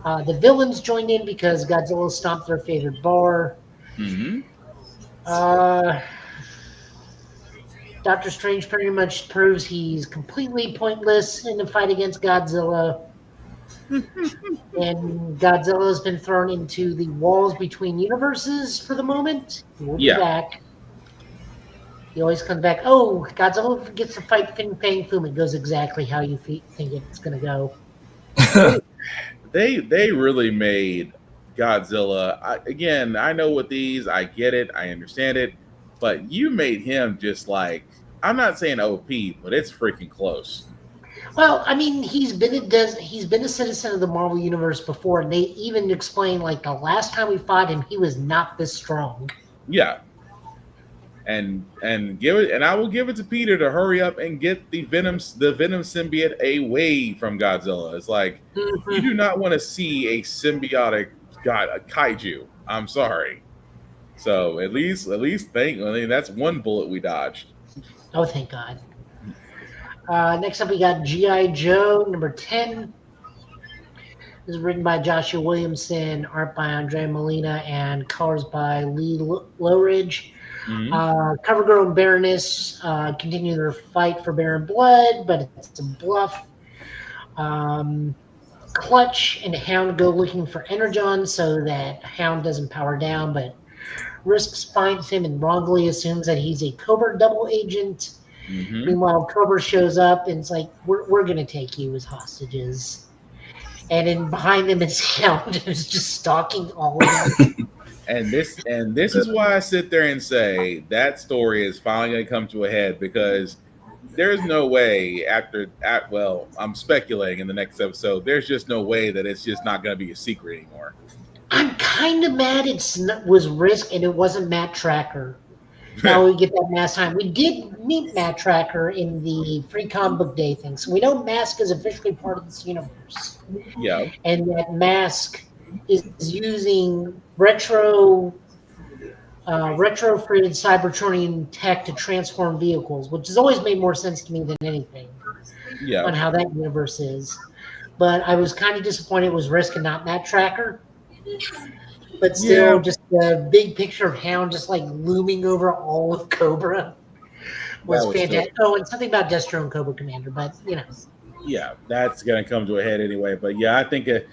the villains joined in because Godzilla stomped their favorite bar. Doctor Strange pretty much proves he's completely pointless in the fight against Godzilla. And Godzilla's been thrown into the walls between universes for the moment. He will be back. He always comes back. Oh, Godzilla gets to fight Fin Fang Foom. It goes exactly how you think it's going to go. They really made Godzilla. I know with these, I get it, I understand it, but you made him just like, I'm not saying OP, but it's freaking close. Well, I mean, he's been a citizen of the Marvel Universe before, and they even explained, like, the last time we fought him, he was not this strong. Yeah. and give it, and I will give it to Peter to hurry up and get the Venom symbiote away from Godzilla. It's like you do not want to see a symbiotic a kaiju. I'm sorry. So at least that's one bullet we dodged. Oh, thank God. Next up, we got G.I. Joe number 10. This is written by Joshua Williamson, art by Andrea Molina, and colors by Lee Lowridge. Cover Girl and Baroness continue their fight for Baron Blood, but it's a bluff. Clutch and Hound go looking for Energon so that Hound doesn't power down, but Risks finds him and wrongly assumes that he's a Cobra double agent. Meanwhile, Cobra shows up and it's like, we're going to take you as hostages. And then behind them is Hound, who's just stalking all of them. And this is why I sit there and say that story is finally going to come to a head, because there's no way I'm speculating in the next episode, there's just no way that it's just not going to be a secret anymore. I'm kind of mad it was Risk and it wasn't Matt Tracker. Now we get that Mask time. We did meet Matt Tracker in the free comic book day thing, so we know Mask is officially part of this universe. Yeah. And that Mask is using retrofitted Cybertronian tech to transform vehicles, which has always made more sense to me than anything. Yeah. On how that universe is. But I was kind of disappointed it was Risk and not Matt Tracker. But still, just the big picture of Hound just like looming over all of Cobra was fantastic. Oh, and something about Destro and Cobra Commander, but Yeah, that's gonna come to a head anyway. But yeah, I think the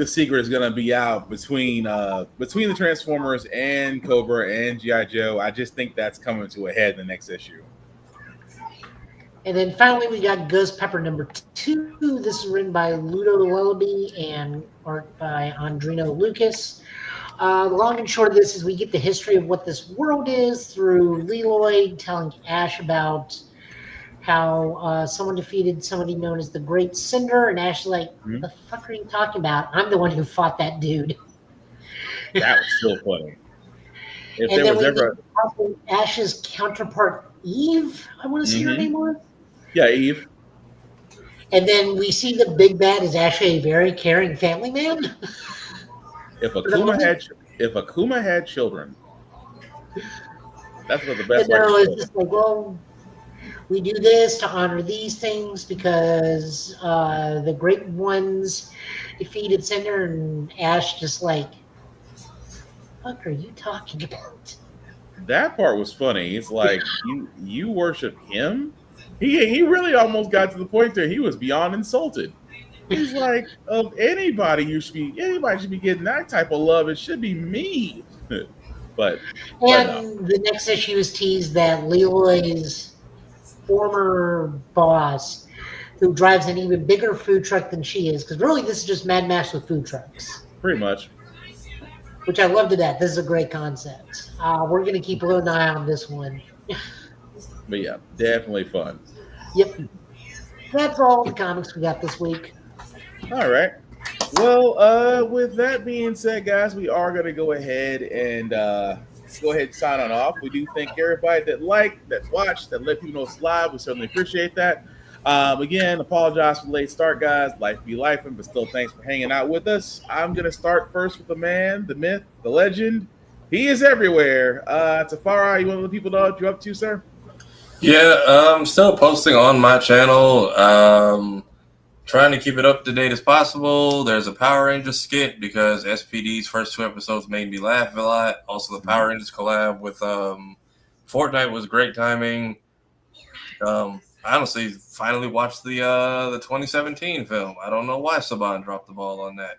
secret is gonna be out between the Transformers and Cobra and G.I. Joe. I just think that's coming to a head in the next issue. And then finally, we got Ghost Pepper number 2. This is written by Ludo Lullaby and art by Andrino Lucas. The long and short of this is we get the history of what this world is through Leloid telling Ash about how someone defeated somebody known as the Great Cinder. And Ash is like, what the fuck are you talking about? I'm the one who fought that dude. That was so funny. If and there then was ever Ash's counterpart, Eve, I want to say her name was. Yeah, Eve. And then we see the big bad is actually a very caring family man. If Akuma had children, that's what the best. It's just like, well, we do this to honor these things because the great ones defeated Cinder, and Ash just like, what are you talking about? That part was funny. It's like you worship him. He really almost got to the point there he was beyond insulted. He's like, of anybody should be getting that type of love. It should be me. but the next issue is teased that Leroy's former boss, who drives an even bigger food truck than she is, because really this is just Mad Max with food trucks. Pretty much. Which I love to that. This is a great concept. We're going to keep an eye on this one. But yeah, definitely fun. Yep. That's all the comics we got this week. All right. Well, with that being said, guys, we are going to go ahead and sign on off. We do thank everybody that liked, that watched, that let people know it's live. We certainly appreciate that. Again, apologize for the late start, guys. Life be lifing, but still thanks for hanging out with us. I'm going to start first with the man, the myth, the legend. He is everywhere. Tafara, you want to let people know what you're up to, sir? Yeah, I'm still posting on my channel. Trying to keep it up to date as possible. There's a Power Rangers skit because SPD's first 2 episodes made me laugh a lot. Also, the Power Rangers collab with Fortnite was great timing. I honestly finally watched the 2017 film. I don't know why Saban dropped the ball on that.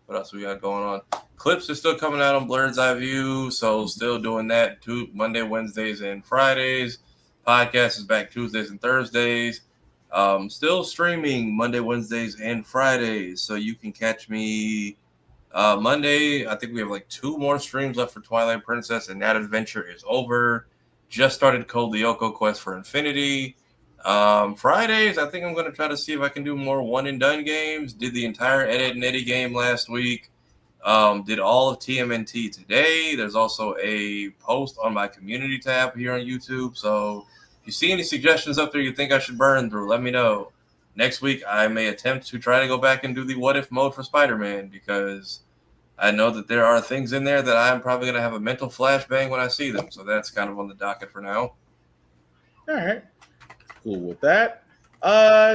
What else we got going on? Clips are still coming out on Blurred's Eye View, so still doing that Monday, Wednesdays, and Fridays. Podcast is back Tuesdays and Thursdays. Still streaming Monday, Wednesdays, and Fridays, so you can catch me Monday. I think we have like 2 more streams left for Twilight Princess, and that adventure is over. Just started Code Lyoko Quest for Infinity. Fridays, I think I'm going to try to see if I can do more one and done games. Did the entire Ed, Edd n Eddy game last week. Did all of TMNT today. There's also a post on my community tab here on YouTube. So if you see any suggestions up there you think I should burn through, let me know. Next week, I may attempt to try to go back and do the what if mode for Spider-Man, because I know that there are things in there that I'm probably going to have a mental flashbang when I see them. So that's kind of on the docket for now. All right. Cool with that.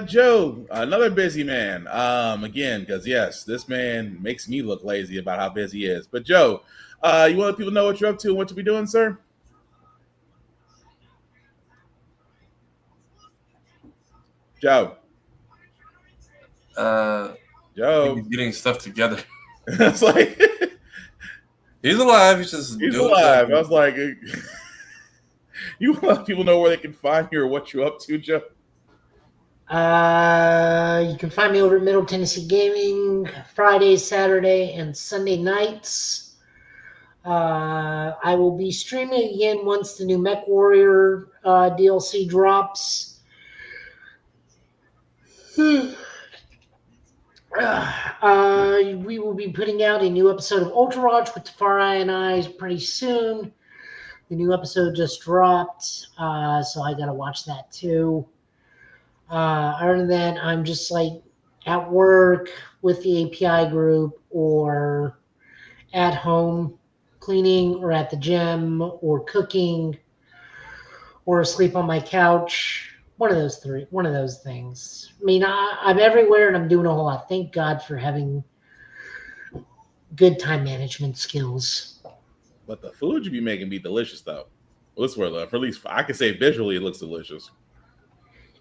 Joe, another busy man. Again, because yes, this man makes me look lazy about how busy he is. But Joe, you want to let people know what you're up to and what you'll be doing, sir? Joe. Joe, he's getting stuff together. It's like he's alive. He's alive. I was like, you want to let people know where they can find you or what you're up to, Joe? You can find me over at Middle Tennessee Gaming Friday, Saturday, and Sunday nights. I will be streaming again once the new Mech Warrior DLC drops. We will be putting out a new episode of Ultra Watch with Tafari and I pretty soon. The new episode just dropped, so I gotta watch that too. Other than that, I'm just like at work with the API group or at home cleaning or at the gym or cooking or asleep on my couch. One of those things. I mean, I'm everywhere and I'm doing a whole lot. Thank God for having good time management skills. But the food you be making be delicious, though. Well, this word, for at least I can say visually it looks delicious.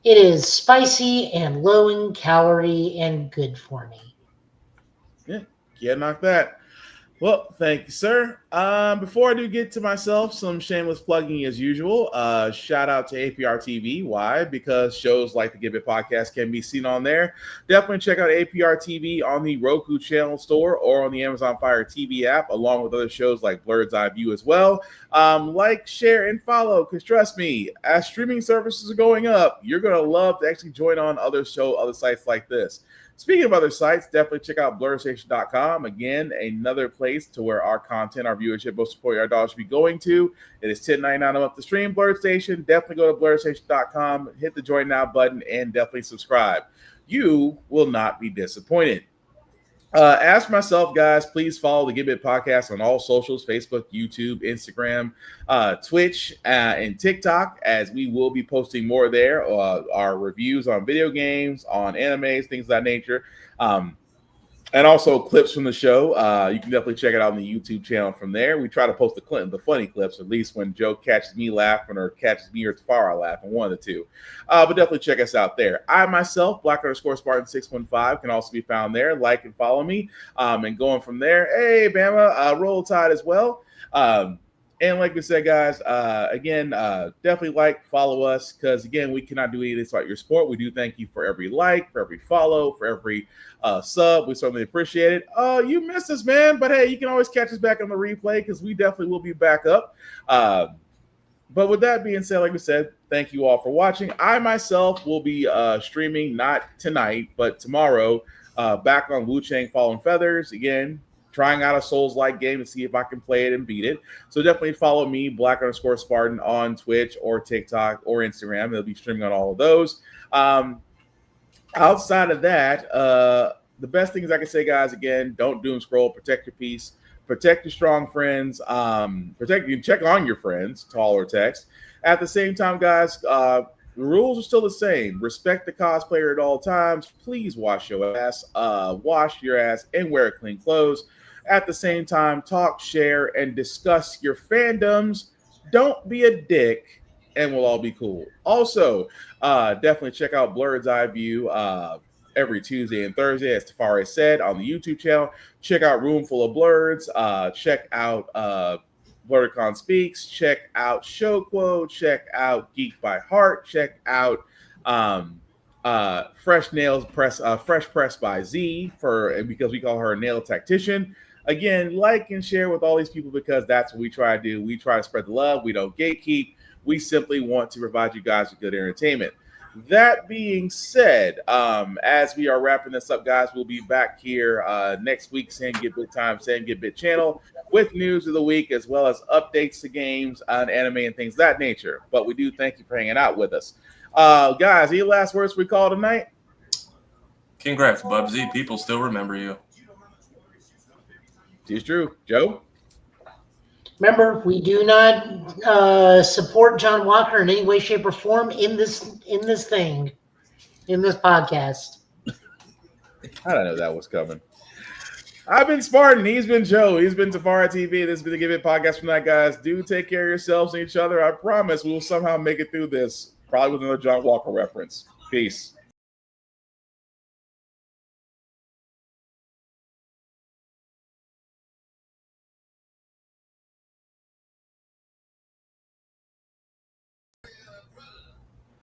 It is spicy and low in calorie and good for me. Yeah, can't knock that. Well, thank you, sir. Before I do get to myself, some shameless plugging as usual. Shout out to APR TV. Why? Because shows like the Give It podcast can be seen on there. Definitely check out APR TV on the Roku channel store or on the Amazon Fire TV app, along with other shows like Blurred's Eye View as well. Like, share, and follow, because trust me, as streaming services are going up, you're going to love to actually join on other sites like this. Speaking of other sites, definitely check out blurredstation.com. Again, another place to where our content, our viewership, most support our dollars should be going to. It is $10.99 a month to stream Blurred Station. Definitely go to blurredstation.com, hit the join now button, and definitely subscribe. You will not be disappointed. As for myself, guys, please follow the Give It podcast on all socials: Facebook, YouTube, Instagram, Twitch, and TikTok, as we will be posting more there. Our reviews on video games, on animes, things of that nature. And also clips from the show. You can definitely check it out on the YouTube channel from there. We try to post the funny clips, at least when Joe catches me laughing or catches me or Tafara laughing, one of the two. But definitely check us out there. I myself, Black_Spartan615, can also be found there. Like and follow me. And going from there, hey, Bama, Roll Tide as well. And like we said, guys, again, definitely follow us, because, again, we cannot do any of this without your support. We do thank you for every like, for every follow, for every sub. We certainly appreciate it. You missed us, man, but hey, you can always catch us back on the replay, because we definitely will be back up. But with that being said, like we said, thank you all for watching. I myself will be streaming not tonight, but tomorrow, back on Wu Chang Fallen Feathers again. Trying out a Souls-like game to see if I can play it and beat it. So definitely follow me, Black_Spartan, on Twitch or TikTok or Instagram. They'll be streaming on all of those. Outside of that, the best things I can say, guys, again, don't doom scroll, protect your peace, protect your strong friends, check on your friends, call or text. At the same time, guys, the rules are still the same. Respect the cosplayer at all times. Please wash your ass, and wear clean clothes. At the same time, talk, share, and discuss your fandoms. Don't be a dick, and we'll all be cool. Also, definitely check out Blurred's Eye View every Tuesday and Thursday, as Tafari said, on the YouTube channel. Check out Room Full of Blurreds. Check out BlurredCon Speaks. Check out Show Quote. Check out Geek by Heart. Check out Fresh Nails Press, Fresh Press by Z, because we call her a nail tactician. Again, like and share with all these people, because that's what we try to do. We try to spread the love. We don't gatekeep. We simply want to provide you guys with good entertainment. That being said, as we are wrapping this up, guys, we'll be back here next week, San Get Bit Time, San Get Bit channel, with news of the week as well as updates to games on anime and things of that nature. But we do thank you for hanging out with us. Guys, any last words we call tonight? Congrats, Bubsy. People still remember you. It's true. Joe? Remember, we do not support John Walker in any way, shape, or form in this podcast. I don't know that was coming. I've been Spartan. He's been Joe. He's been Tafara TV. This has been the Give It Podcast from that, guys. Do take care of yourselves and each other. I promise we will somehow make it through this, probably with another John Walker reference. Peace.